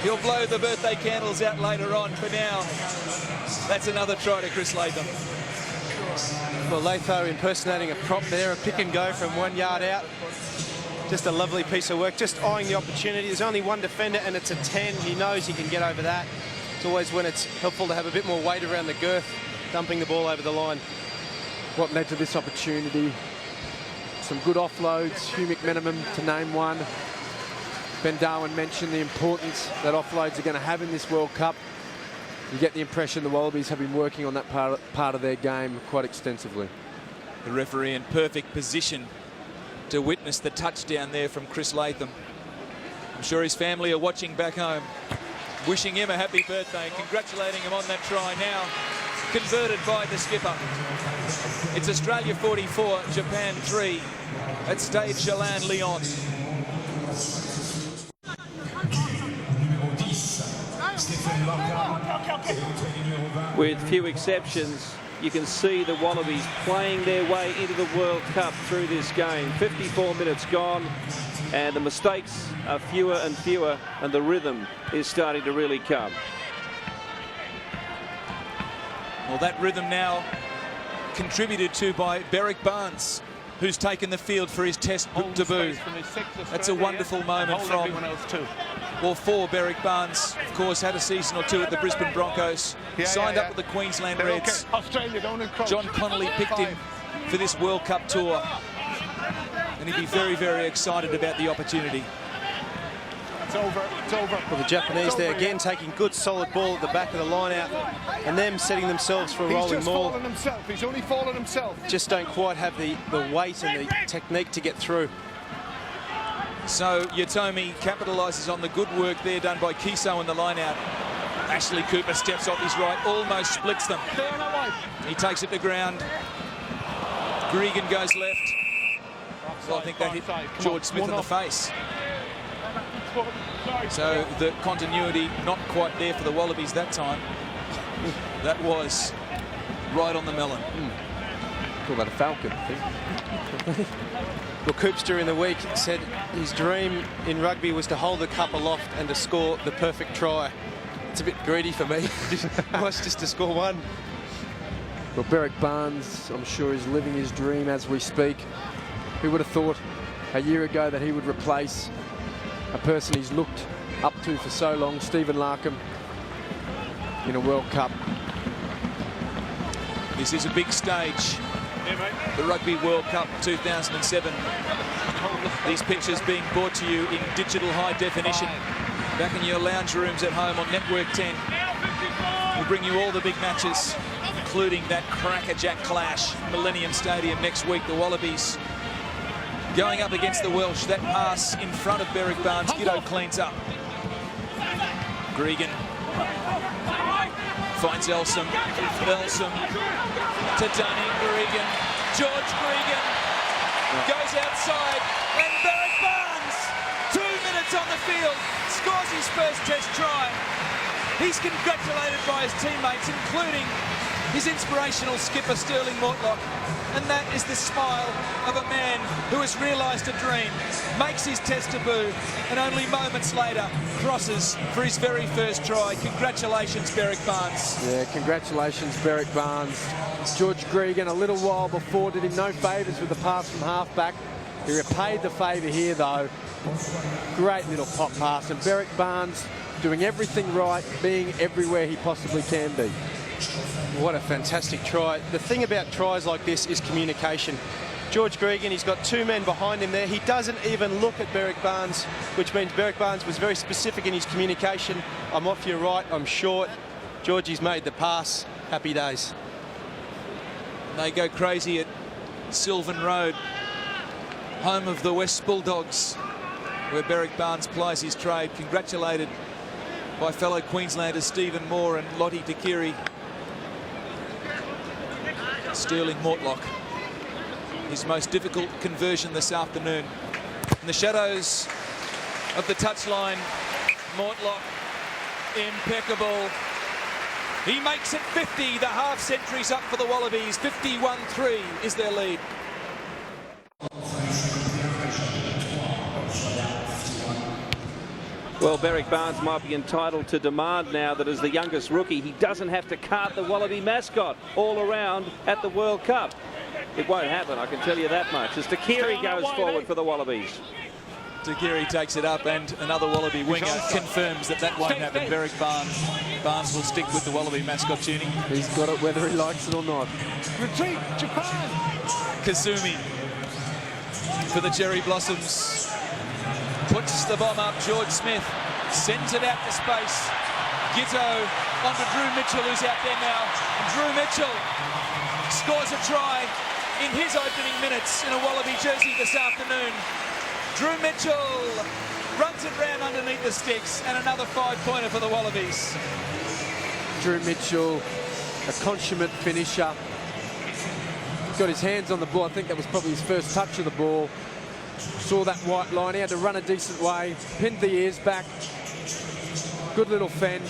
He'll blow the birthday candles out later on. For now, that's another try to Chris Latham. Well, Latho impersonating a prop there, a pick and go from 1 yard out. Just a lovely piece of work, just eyeing the opportunity. There's only one defender and it's a 10. He knows he can get over that. It's always when it's helpful to have a bit more weight around the girth, dumping the ball over the line. What led to this opportunity? Some good offloads, Hugh McMenamin to name one. Ben Darwin mentioned the importance that offloads are going to have in this World Cup. You get the impression the Wallabies have been working on that part of their game quite extensively. The referee in perfect position to witness the touchdown there from Chris Latham. I'm sure his family are watching back home, wishing him a happy birthday, congratulating him on that try, now converted by the skipper. It's Australia 44, Japan 3 at Stade Gerland, Lyon. With few exceptions, you can see the Wallabies playing their way into the World Cup through this game. 54 minutes gone, and the mistakes are fewer and fewer, and the rhythm is starting to really come. Well, that rhythm now contributed to by Berrick Barnes, who's taken the field for his Test debut. That's a wonderful moment from, well, for Berrick Barnes. Of course, had a season or two at the Brisbane Broncos, signed up with the Queensland Reds. Okay. Australia, don't encroach. John Connolly picked him for this World Cup tour, and he'd be very, very excited about the opportunity. It's over. It's over. Well, the Japanese there again taking good solid ball at the back of the line out, and them setting themselves for a rolling He's just maul. fallen himself. He's only fallen himself. Just don't quite have the weight and the technique to get through. So Yotomi capitalises on the good work there done by Kiso in the line out. Ashley Cooper steps off his right, almost splits them. He takes it to ground. Gregan goes left. Well, I think that hit George Smith in the face. So the continuity not quite there for the Wallabies that time. That was right on the melon. Talk about a falcon, I think. Well, Coops during the week said his dream in rugby was to hold the cup aloft and to score the perfect try. It's a bit greedy for me. Almost just to score one. Well, Berrick Barnes, I'm sure, is living his dream as we speak. Who would have thought a year ago that he would replace a person he's looked up to for so long, Stephen Larkham, in a World Cup. This is a big stage. The Rugby World Cup 2007. These pictures being brought to you in digital high definition. Back in your lounge rooms at home on Network 10. We'll bring you all the big matches, including that crackerjack clash, Millennium Stadium next week. The Wallabies going up against the Welsh. That pass in front of Berrick Barnes. Giddo cleans up. Gregan finds Elsom. Elsom to Dunning. Gregan. George Gregan goes outside. And Berrick Barnes, 2 minutes on the field, scores his first Test try. He's congratulated by his teammates, including his inspirational skipper, Sterling Mortlock. And that is the smile of a man who has realised a dream, makes his Test debut, and only moments later crosses for his very first try. Congratulations, Berrick Barnes. Yeah, congratulations, Berrick Barnes. George Gregan, a little while before, did him no favours with the pass from half-back. He repaid the favour here, though. Great little pop pass, and Berrick Barnes doing everything right, being everywhere he possibly can be. What a fantastic try. The thing about tries like this is communication. George Gregan, he's got 2 men behind him there. He doesn't even look at Berwick Barnes, which means Berwick Barnes was very specific in his communication. I'm off your right, I'm short. Georgie's made the pass. Happy days. They go crazy at Sylvan Road, home of the West Bulldogs, where Berwick Barnes plies his trade. Congratulated by fellow Queenslanders Stephen Moore and Lottie Takiri. Sterling Mortlock, his most difficult conversion this afternoon. In the shadows of the touchline, Mortlock, impeccable. He makes it 50. The half century's up for the Wallabies. 51-3 is their lead. Well, Berwick Barnes might be entitled to demand now that as the youngest rookie, he doesn't have to cart the Wallaby mascot all around at the World Cup. It won't happen, I can tell you that much, as Takiri goes forward for the Wallabies. Takiri takes it up, and another Wallaby winger confirms that that won't happen. Berwick Barnes will stick with the Wallaby mascot tuning. He's got it whether he likes it or not. Retreat, Japan! Kazumi for the Cherry Blossoms. Puts the bomb up. George Smith sends it out to space. Gitto onto Drew Mitchell, who's out there now. And Drew Mitchell scores a try in his opening minutes in a Wallaby jersey this afternoon. Drew Mitchell runs it round underneath the sticks, and another 5-pointer for the Wallabies. Drew Mitchell, a consummate finisher. Got his hands on the ball. I think that was probably his first touch of the ball. Saw that white line. He had to run a decent way. Pinned the ears back. Good little fend.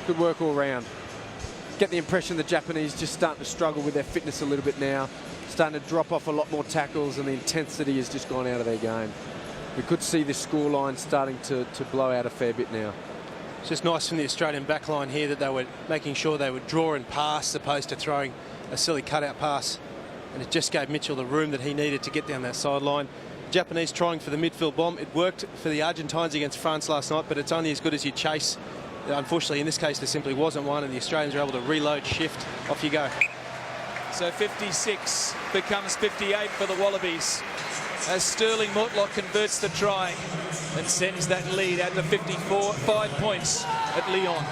Good work all round. Get the impression the Japanese just starting to struggle with their fitness a little bit now. Starting to drop off a lot more tackles, and the intensity has just gone out of their game. We could see this scoreline starting to blow out a fair bit now. It's just nice from the Australian backline here that they were making sure they would draw and pass, as opposed to throwing a silly cutout pass. And it just gave Mitchell the room that he needed to get down that sideline. Japanese trying for the midfield bomb. It worked for the Argentines against France last night, but it's only as good as you chase. Unfortunately, in this case, there simply wasn't one, and the Australians were able to reload, shift, off you go. So 56 becomes 58 for the Wallabies as Sterling Mortlock converts the try and sends that lead out to 54, 5 points at Lyon.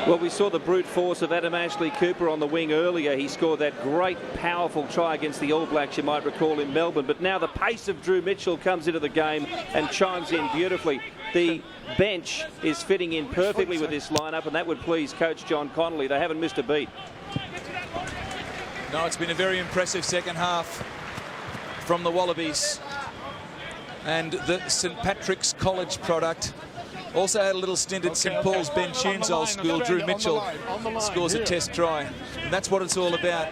Well, we saw the brute force of Adam Ashley Cooper on the wing earlier. He scored that great, powerful try against the All Blacks, you might recall, in Melbourne. But now the pace of Drew Mitchell comes into the game and chimes in beautifully. The bench is fitting in perfectly with this lineup, and that would please Coach John Connolly. They haven't missed a beat. No, it's been a very impressive second half from the Wallabies. And the St Patrick's College product also had a little stint at St Paul's Ben Tunes Old School. Drew Mitchell scores a test try. And that's what it's all about.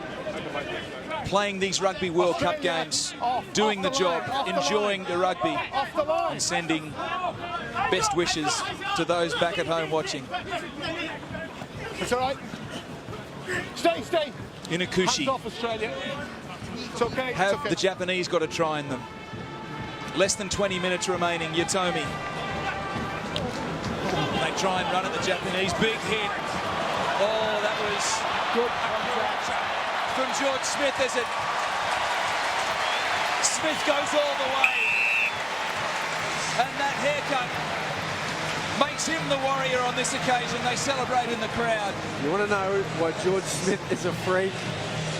Playing these Rugby World Cup games, doing the job, enjoying the rugby, and sending best wishes to those back at home watching. It's all right. Stay. Inakushi. Off, Australia. It's okay. Have the Japanese got a try in them? Less than 20 minutes remaining. Yatomi. They try and run at the Japanese. Big hit. Oh, that was good from George Smith, is it? Smith goes all the way. And that haircut makes him the warrior on this occasion. They celebrate in the crowd. You want to know why George Smith is a freak?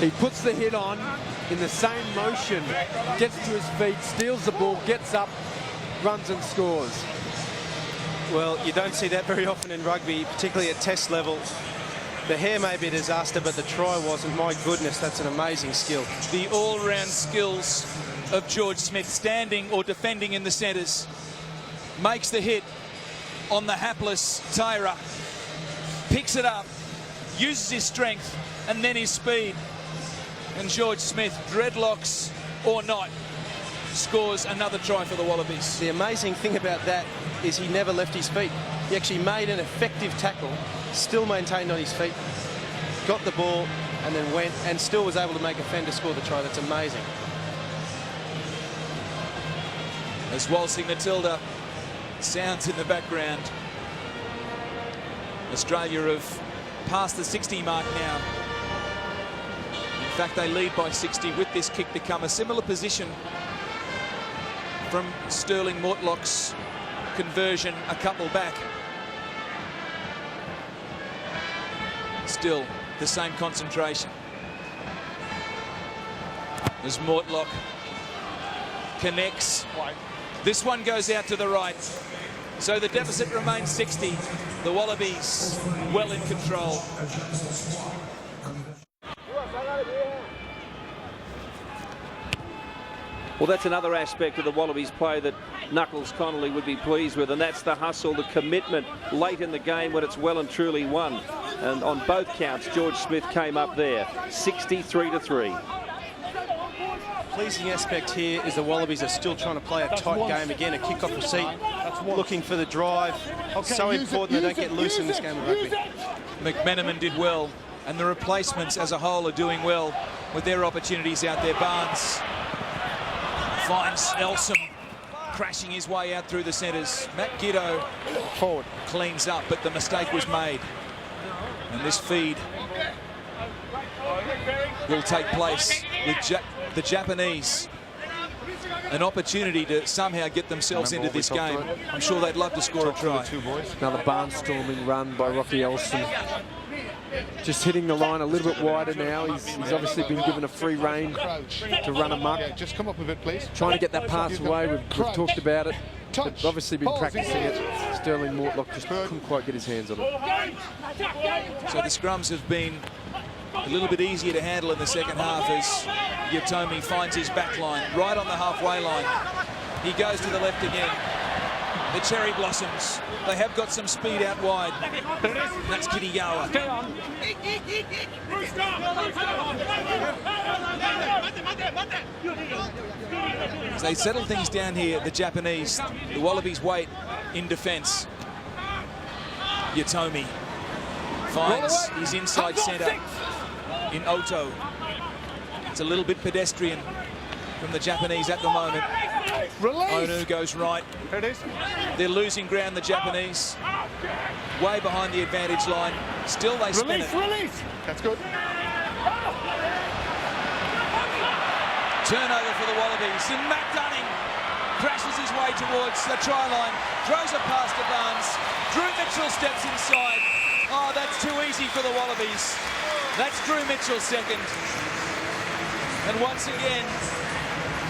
He puts the hit on in the same motion, gets to his feet, steals the ball, gets up, runs and scores. Well, you don't see that very often in rugby, particularly at test level. The hair may be a disaster, but the try wasn't. My goodness, that's an amazing skill. The all-round skills of George Smith, standing or defending in the centres. Makes the hit on the hapless Tyra. Picks it up, uses his strength, and then his speed. And George Smith, dreadlocks or not, scores another try for the Wallabies. The amazing thing about that is he never left his feet. He actually made an effective tackle, still maintained on his feet, got the ball, and then went, and still was able to make a fender score the try. That's amazing. As Waltzing Matilda sounds in the background. Australia have passed the 60 mark now. In fact, they lead by 60 with this kick to come. A similar position from Sterling Mortlock's conversion a couple back. Still the same concentration. As Mortlock connects. This one goes out to the right. So the deficit remains 60. The Wallabies well in control. Well, that's another aspect of the Wallabies play that Knuckles Connolly would be pleased with, and that's the hustle, the commitment late in the game when it's well and truly won. And on both counts, George Smith came up there, 63-3. Pleasing aspect here is the Wallabies are still trying to play a tight game again, a kick-off receipt, looking for the drive. So important they don't get loose in this game of rugby. McMenamin did well, and the replacements as a whole are doing well with their opportunities out there. Barnes finds Nelson crashing his way out through the centres. Matt Giddo forward cleans up, but the mistake was made. And this feed will take place with the Japanese. An opportunity to somehow get themselves into this game. I'm sure they'd love to score a try. Another barnstorming run by Rocky Elson. Just hitting the line a little bit wider now. He's obviously been given a free rein to run amok. Yeah, just come up a bit, please. Trying to get that pass away. We've talked about it. They've obviously been practicing it. Sterling Mortlock just couldn't quite get his hands on it. So the scrums have been a little bit easier to handle in the second half as Yatomi finds his back line right on the halfway line. He goes to the left again. The Cherry Blossoms, they have got some speed out wide. That's Kirigawa. As they settle things down here, the Japanese, the Wallabies wait in defence. Yatomi finds his inside centre in Oto. It's a little bit pedestrian from the Japanese at the moment. Onu goes right. They're losing ground, the Japanese. Way behind the advantage line. Still they spin it. That's good. Turnover for the Wallabies. And Matt Dunning crashes his way towards the try line. Throws a pass to Barnes. Drew Mitchell steps inside. Oh, that's too easy for the Wallabies. That's Drew Mitchell second. And once again,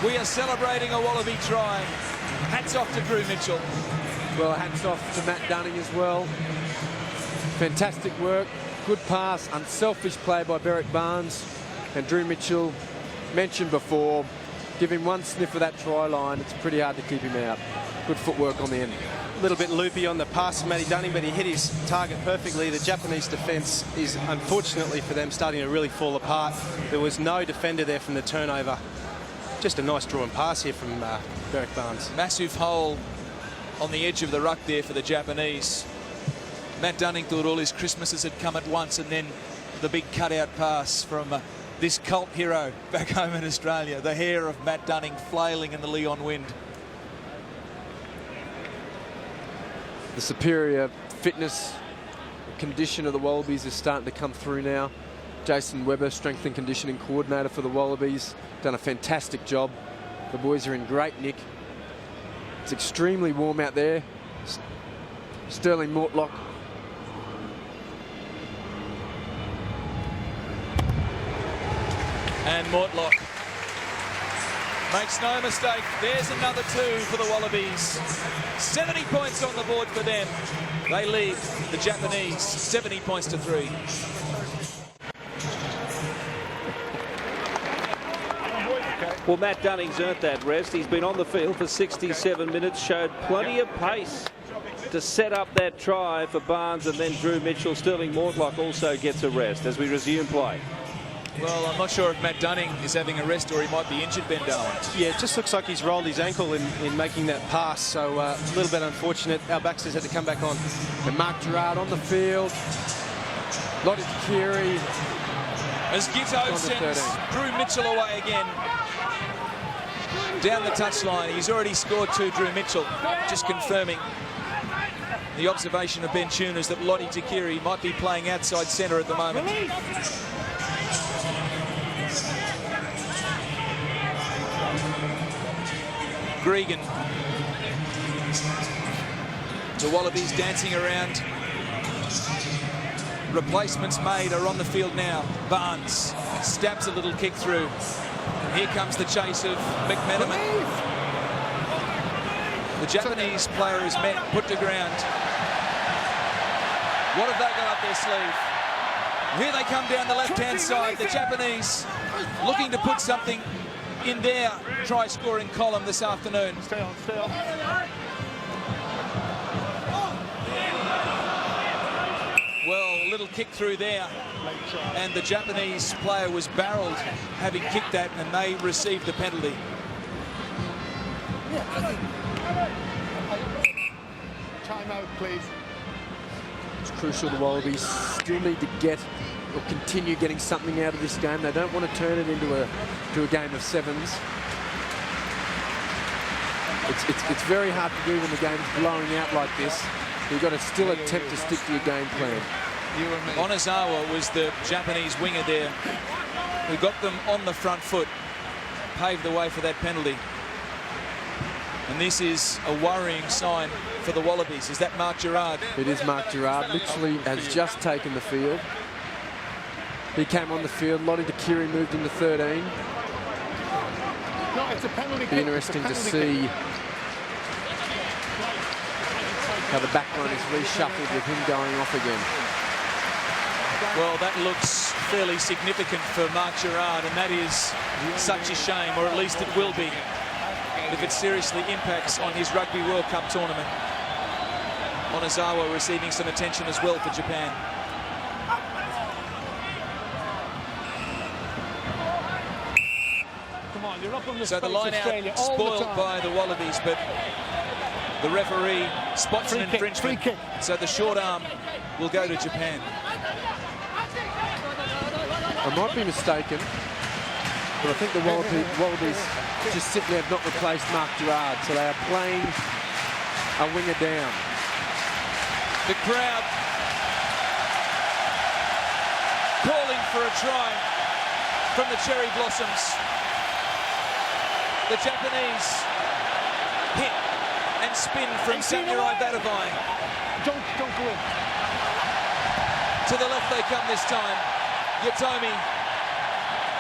we are celebrating a Wallaby try. Hats off to Drew Mitchell. Well, hats off to Matt Dunning as well. Fantastic work, good pass, unselfish play by Berwick Barnes. And Drew Mitchell, mentioned before, give him one sniff of that try line. It's pretty hard to keep him out. Good footwork on the end. A little bit loopy on the pass of Matty Dunning, but he hit his target perfectly. The Japanese defence is, unfortunately for them, starting to really fall apart. There was no defender there from the turnover. Just a nice drawn pass here from Berwick Barnes. Massive hole on the edge of the ruck there for the Japanese. Matt Dunning thought all his Christmases had come at once, and then the big cutout pass from this cult hero back home in Australia. The hair of Matt Dunning flailing in the Lyon wind. The superior fitness condition of the Wallabies is starting to come through now. Jason Webber, strength and conditioning coordinator for the Wallabies, done a fantastic job. The boys are in great nick. It's extremely warm out there. Sterling Mortlock. And Mortlock makes no mistake. There's another 2 for the Wallabies. 70 points on the board for them. They lead the Japanese 70 points to 3. Well, Matt Dunning's earned that rest. He's been on the field for 67 minutes, showed plenty of pace to set up that try for Barnes, and then Drew Mitchell. Sterling Mortlock also gets a rest as we resume play. Well, I'm not sure if Matt Dunning is having a rest or he might be injured, Ben Darwin. Yeah, it just looks like he's rolled his ankle in making that pass, so a little bit unfortunate. Our Baxters had to come back on. And Mark Gerard on the field. Lottie Kiri. As Gitto sends Drew Mitchell away again. down the touchline. He's already scored 2, Drew Mitchell, just confirming the observation of Ben Tunas that Lottie Takiri might be playing outside centre at the moment. Gregan. The Wallabies dancing around. Replacements made are on the field now. Barnes stabs a little kick through. And here comes the chase of McMenamin. The Japanese player is met, put to ground. What have they got up their sleeve? Here they come down the left-hand side. The Japanese looking to put something in their try-scoring column this afternoon. Stay on, stay on. Well, a little kick through there, and the Japanese player was barreled having kicked that, and they received the penalty. Timeout, please. It's crucial the Wallabies still need to get or continue getting something out of this game. They don't want to turn it into a game of sevens. It's very hard to do when the game's blowing out like this. You've got to still attempt to stick to your game plan. Onizawa was the Japanese winger there who got them on the front foot, paved the way for that penalty. And this is a worrying sign for the Wallabies. Is that Mark Gerard? It is Mark Gerard. Literally has just taken the field. He came on the field. Lottie Takiri moved into 13. No, it's a penalty. Be interesting to see how the back line is reshuffled with him going off again. Well, that looks fairly significant for Mark Gerard, and that is such a shame, or at least it will be, if it seriously impacts on his Rugby World Cup tournament. Onizawa receiving some attention as well for Japan. Come on, you're up on the So the line out spoiled by the Wallabies, but the referee spots an infringement. So the short arm will go to Japan. I might be mistaken, but I think the Wallabies just simply have not replaced Mark Gerard, so they are playing a winger down. The crowd calling for a try from the Cherry Blossoms. The Japanese hit and spin from Samurai Badavai. Don't go in. To the left they come this time. Yatomi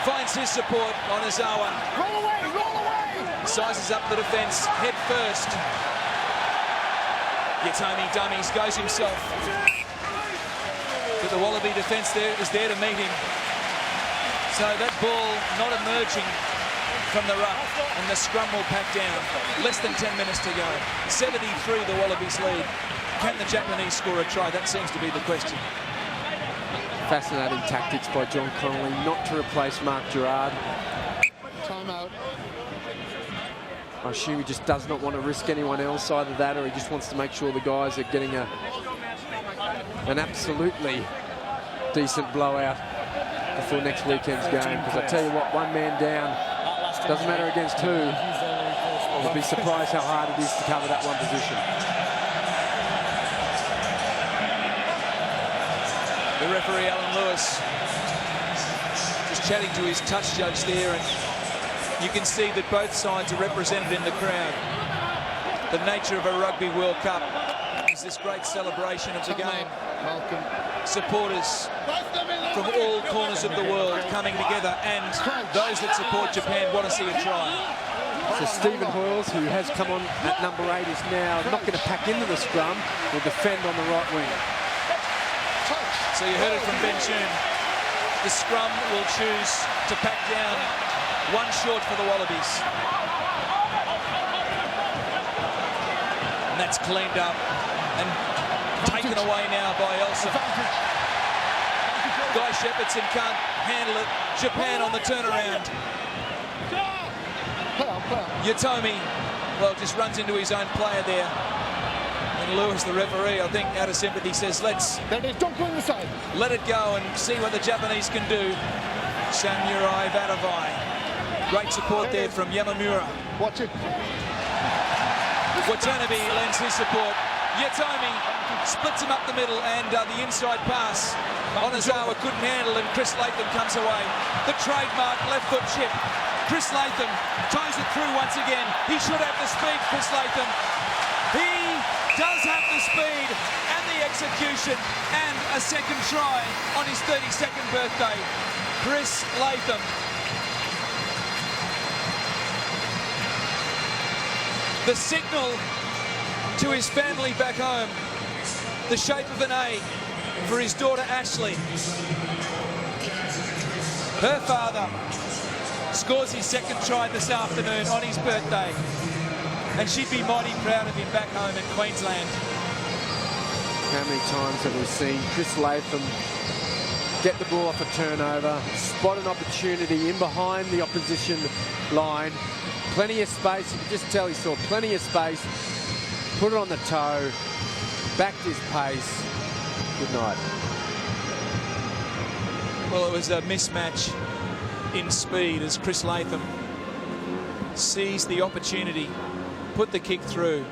finds his support on Ozawa. Roll away, roll away! Sizes up the defence, head first. Yatomi dummies, goes himself. But the Wallaby defence there is there to meet him. So that ball not emerging from the ruck, and the scrum will pack down. Less than 10 minutes to go. 73 the Wallabies lead. Can the Japanese score a try? That seems to be the question. Fascinating tactics by John Connolly not to replace Mark Gerard. Timeout. I assume he just does not want to risk anyone else, either that or he just wants to make sure the guys are getting an absolutely decent blowout before next weekend's game. Because I tell you what, one man down, doesn't matter against two. I'd be surprised how hard it is to cover that one position. The referee, Alan Lewis, just chatting to his touch judge there, and you can see that both sides are represented in the crowd. The nature of a Rugby World Cup is this great celebration of the game. Supporters from all corners of the world coming together, and those that support Japan want to see a try. So Stephen Hoyles, who has come on at number 8, is now not going to pack into the scrum, will defend on the right wing. So you heard it from Ben Chun. The scrum will choose to pack down one short for the Wallabies. And that's cleaned up and taken away now by Elson. Guy Shepherdson can't handle it. Japan on the turnaround. Yatomi, well, just runs into his own player there. And Lewis, the referee, I think out of sympathy says, Don't go in the side. let it go and see what the Japanese can do. Samurai Badavai Great support there from Yamamura. Watch it. Watanabe lends his support. Yatomi splits him up the middle, and the inside pass. Onozawa couldn't handle, and Chris Latham comes away. The trademark left foot chip. Chris Latham ties it through once again. He should have the speed, Chris Latham. He does have the speed and the execution, and a second try on his 32nd birthday. Chris Latham. The signal to his family back home. The shape of an A for his daughter Ashley. Her father scores his second try this afternoon on his birthday, and she'd be mighty proud of him back home in Queensland. How many times have we seen Chris Latham get the ball off a turnover, spot an opportunity in behind the opposition line, plenty of space, you can just tell he saw plenty of space, put it on the toe, backed his pace. Good night. Well, it was a mismatch in speed as Chris Latham seized the opportunity, put the kick through,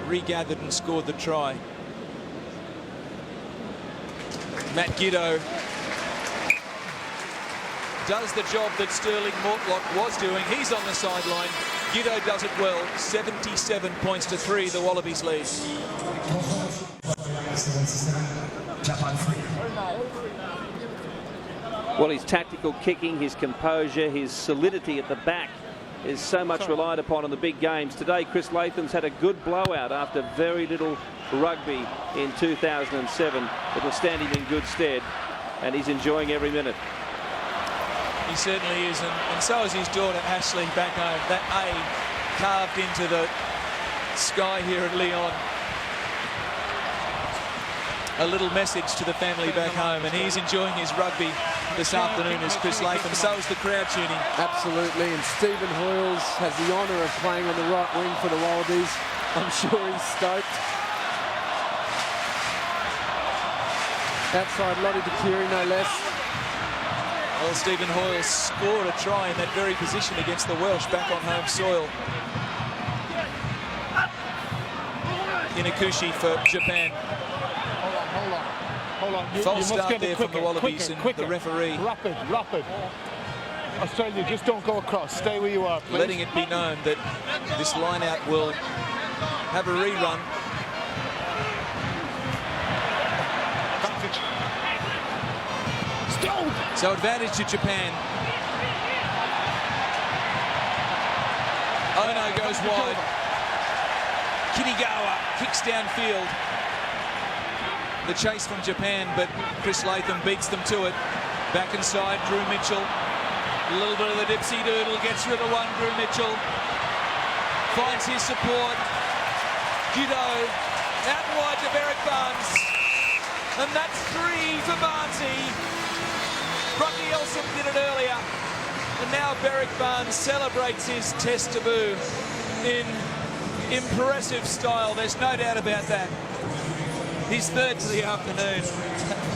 regathered and scored the try. Matt Giddo does the job that Sterling Mortlock was doing. He's on the sideline. Giddo does it well. 77 points to 3, the Wallabies lead. Well, his tactical kicking, his composure, his solidity at the back is so much relied upon in the big games. Today, Chris Latham's had a good blowout after very little rugby in 2007. It'll stand him in good stead, and he's enjoying every minute. He certainly is, and so is his daughter Ashley back home. That A carved into the sky here at Lyon. A little message to the family back home, and he's enjoying his rugby this afternoon as Chris Latham. So is the crowd tuning. Absolutely, and Stephen Hoyles has the honour of playing on the right wing for the Wallabies. I'm sure he's stoked. Outside Lottie DeCurie, no less. Well, Stephen Hoyles scored a try in that very position against the Welsh back on home soil. Inakushi for Japan. Hold on. You False must start get there it from the Wallabies, and the referee Rapid. Australia, just don't go across. Stay where you are, please. letting it be known that this line-out will have a rerun. So advantage to Japan. Ono goes wide. Kinigawa kicks downfield. The chase from Japan, but Chris Latham beats them to it. Back inside, Drew Mitchell. A little bit of the dipsy doodle, gets rid of one, Drew Mitchell. Finds his support. Giddo out wide to Berrick Barnes. And that's 3 for Barnesy. Rocky Elsom did it earlier, and now Berrick Barnes celebrates his test debut in impressive style. There's no doubt about that. His third to the afternoon.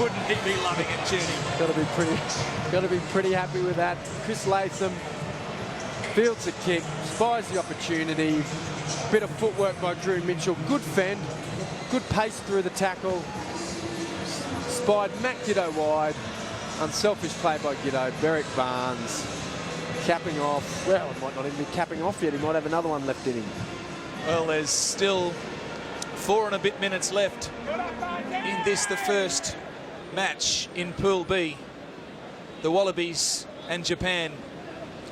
Wouldn't he be loving it, Judy? Got to be pretty happy with that. Chris Latham fields a kick, spies the opportunity. Bit of footwork by Drew Mitchell. Good fend, good pace through the tackle. Spied Matt Giddo wide. Unselfish play by Giddo. Berrick Barnes capping off. Well, it might not even be capping off yet. He might have another one left in him. Well, there's still 4 and a bit minutes left in this, the first match in Pool B. The Wallabies and Japan.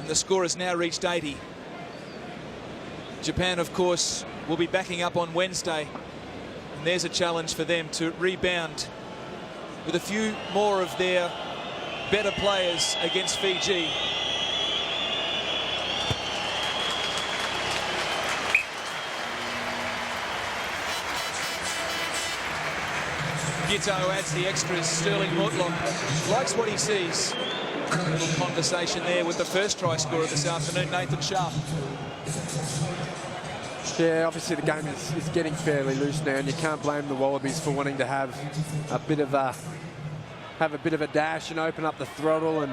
And the score has now reached 80. Japan, of course, will be backing up on Wednesday. And there's a challenge for them to rebound with a few more of their better players against Fiji. Gitto adds the extras. Sterling Mortlock likes what he sees. A little conversation there with the first try scorer this afternoon, Nathan Sharp. Yeah, obviously the game is getting fairly loose now, and you can't blame the Wallabies for wanting to have a bit of a dash and open up the throttle. And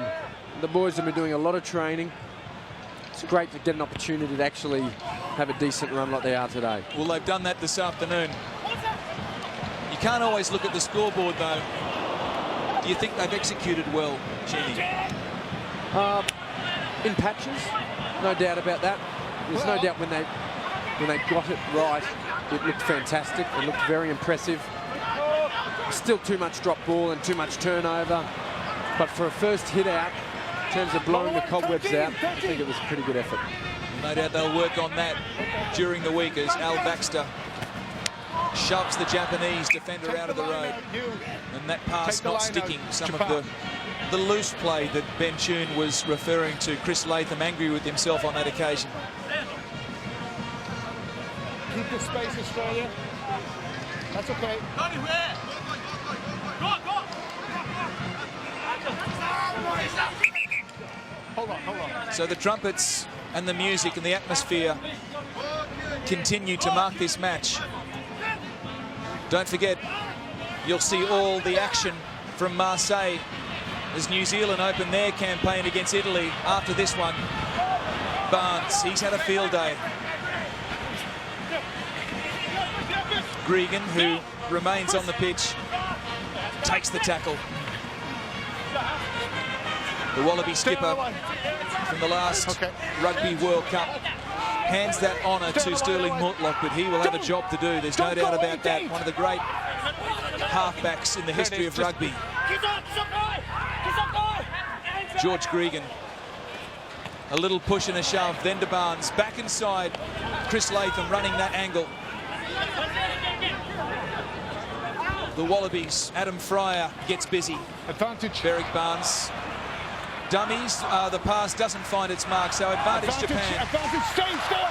the boys have been doing a lot of training. it's great to get an opportunity to actually have a decent run like they are today. Well, they've done that this afternoon. You can't always look at the scoreboard, though. Do you think they've executed well, Jenny? In patches, no doubt about that. There's no doubt when they got it right, it looked fantastic. It looked very impressive. Still too much drop ball and too much turnover. But for a first hit out, in terms of blowing the cobwebs out, I think it was a pretty good effort. No doubt they'll work on that during the week as Al Baxter shoves the Japanese defender out of the road. And that pass not sticking. Some of the loose play that Ben Chun was referring to. Chris Latham angry with himself on that occasion. Keep the space, Australia. That's okay. Hold on. So the trumpets and the music and the atmosphere continue to mark this match. Don't forget, you'll see all the action from Marseille as New Zealand open their campaign against Italy after this one. Barnes, he's had a field day. Gregan, who remains on the pitch, takes the tackle. The Wallaby skipper from the last Rugby World Cup hands that honour to Sterling Mortlock, but he will have a job to do. There's no doubt about that. One of the great halfbacks in the history of rugby. George Gregan. A little push and a shove, then to Barnes. Back inside, Chris Latham running that angle. The Wallabies, Adam Fryer gets busy. Advantage. Berwick Barnes. Dummies, the pass doesn't find its mark, so advantage Japan. Advantage, stay still.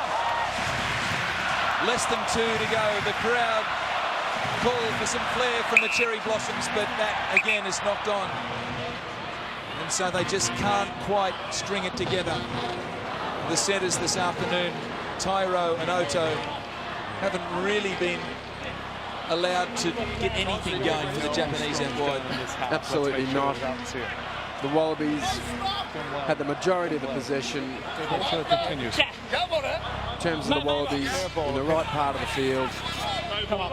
Less than 2 to go. The crowd called for some flair from the cherry blossoms, but that again is knocked on. And so they just can't quite string it together. The centres this afternoon, Tyro and Oto, haven't really been allowed to get anything going for the Japanese out wide. Absolutely not. The Wallabies had the majority of the possession. Continues. In terms of the Wallabies in the right part of the field,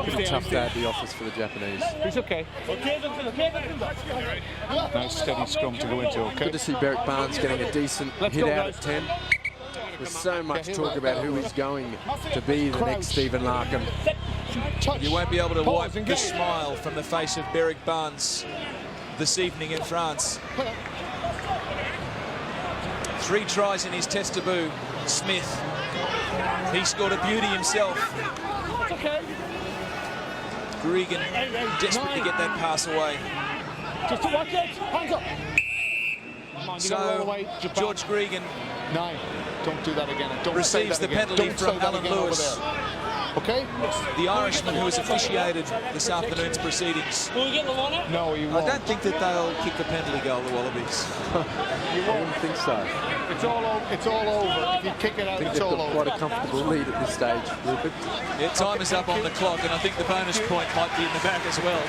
pretty tough day at the office for the Japanese. He's okay. Nice steady scrum to go into, okay? Good to see Berwick Barnes getting a decent hit out at 10. There's so much talk about who is going to be the next Stephen Larkham. You won't be able to wipe the smile from the face of Berwick Barnes this evening in France. 3 tries in his test debut. Smith, he scored a beauty himself. Gregan desperate to get that pass away. Just to watch it. Hands up. So George Gregan 9. Don't do that again. Don't receives the penalty from Alan Lewis. Okay? The Irishman who has officiated this afternoon's proceedings. No, you won't. I don't think that they'll kick the penalty goal, the Wallabies. I wouldn't think so. It's all over. If you kick it out, I think it's they've all got over. quite a comfortable lead at this stage, Rupert. Yeah, time is up on the clock, and I think the bonus point might be in the back as well.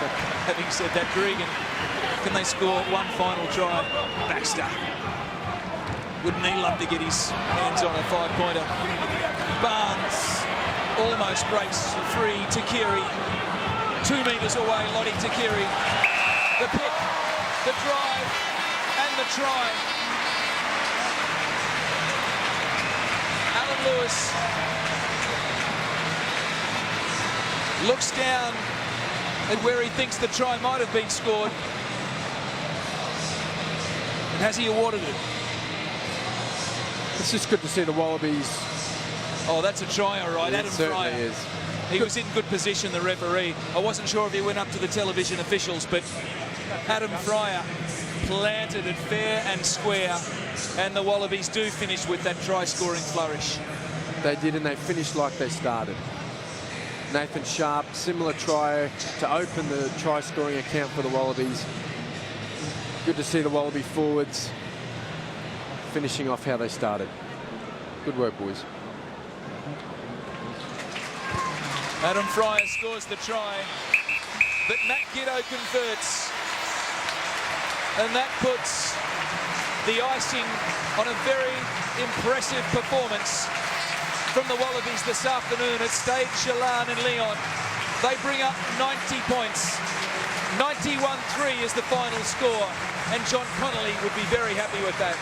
Having said that, Gregan, can they score one final try? Baxter. Wouldn't he love to get his hands on a 5-pointer? Barnes almost breaks free. Takiri 2 metres away. Lottie Takiri. The pick, the drive, and the try. Alan Lewis looks down at where he thinks the try might have been scored. And has he awarded it? It's just good to see the Wallabies. Oh, that's a try, all right. It Adam certainly Fryer. is. He was in good position, the referee. I wasn't sure if he went up to the television officials, but Adam Fryer planted it fair and square, and the Wallabies do finish with that try-scoring flourish. They did, and they finished like they started. Nathan Sharp, similar try to open the try-scoring account for the Wallabies. Good to see the Wallaby forwards finishing off how they started. Good work, boys. Adam Fryer scores the try, but Matt Giddo converts. And that puts the icing on a very impressive performance from the Wallabies this afternoon at Stade, Gerland and Lyon. They bring up 90 points. 91-3 is the final score, and John Connolly would be very happy with that.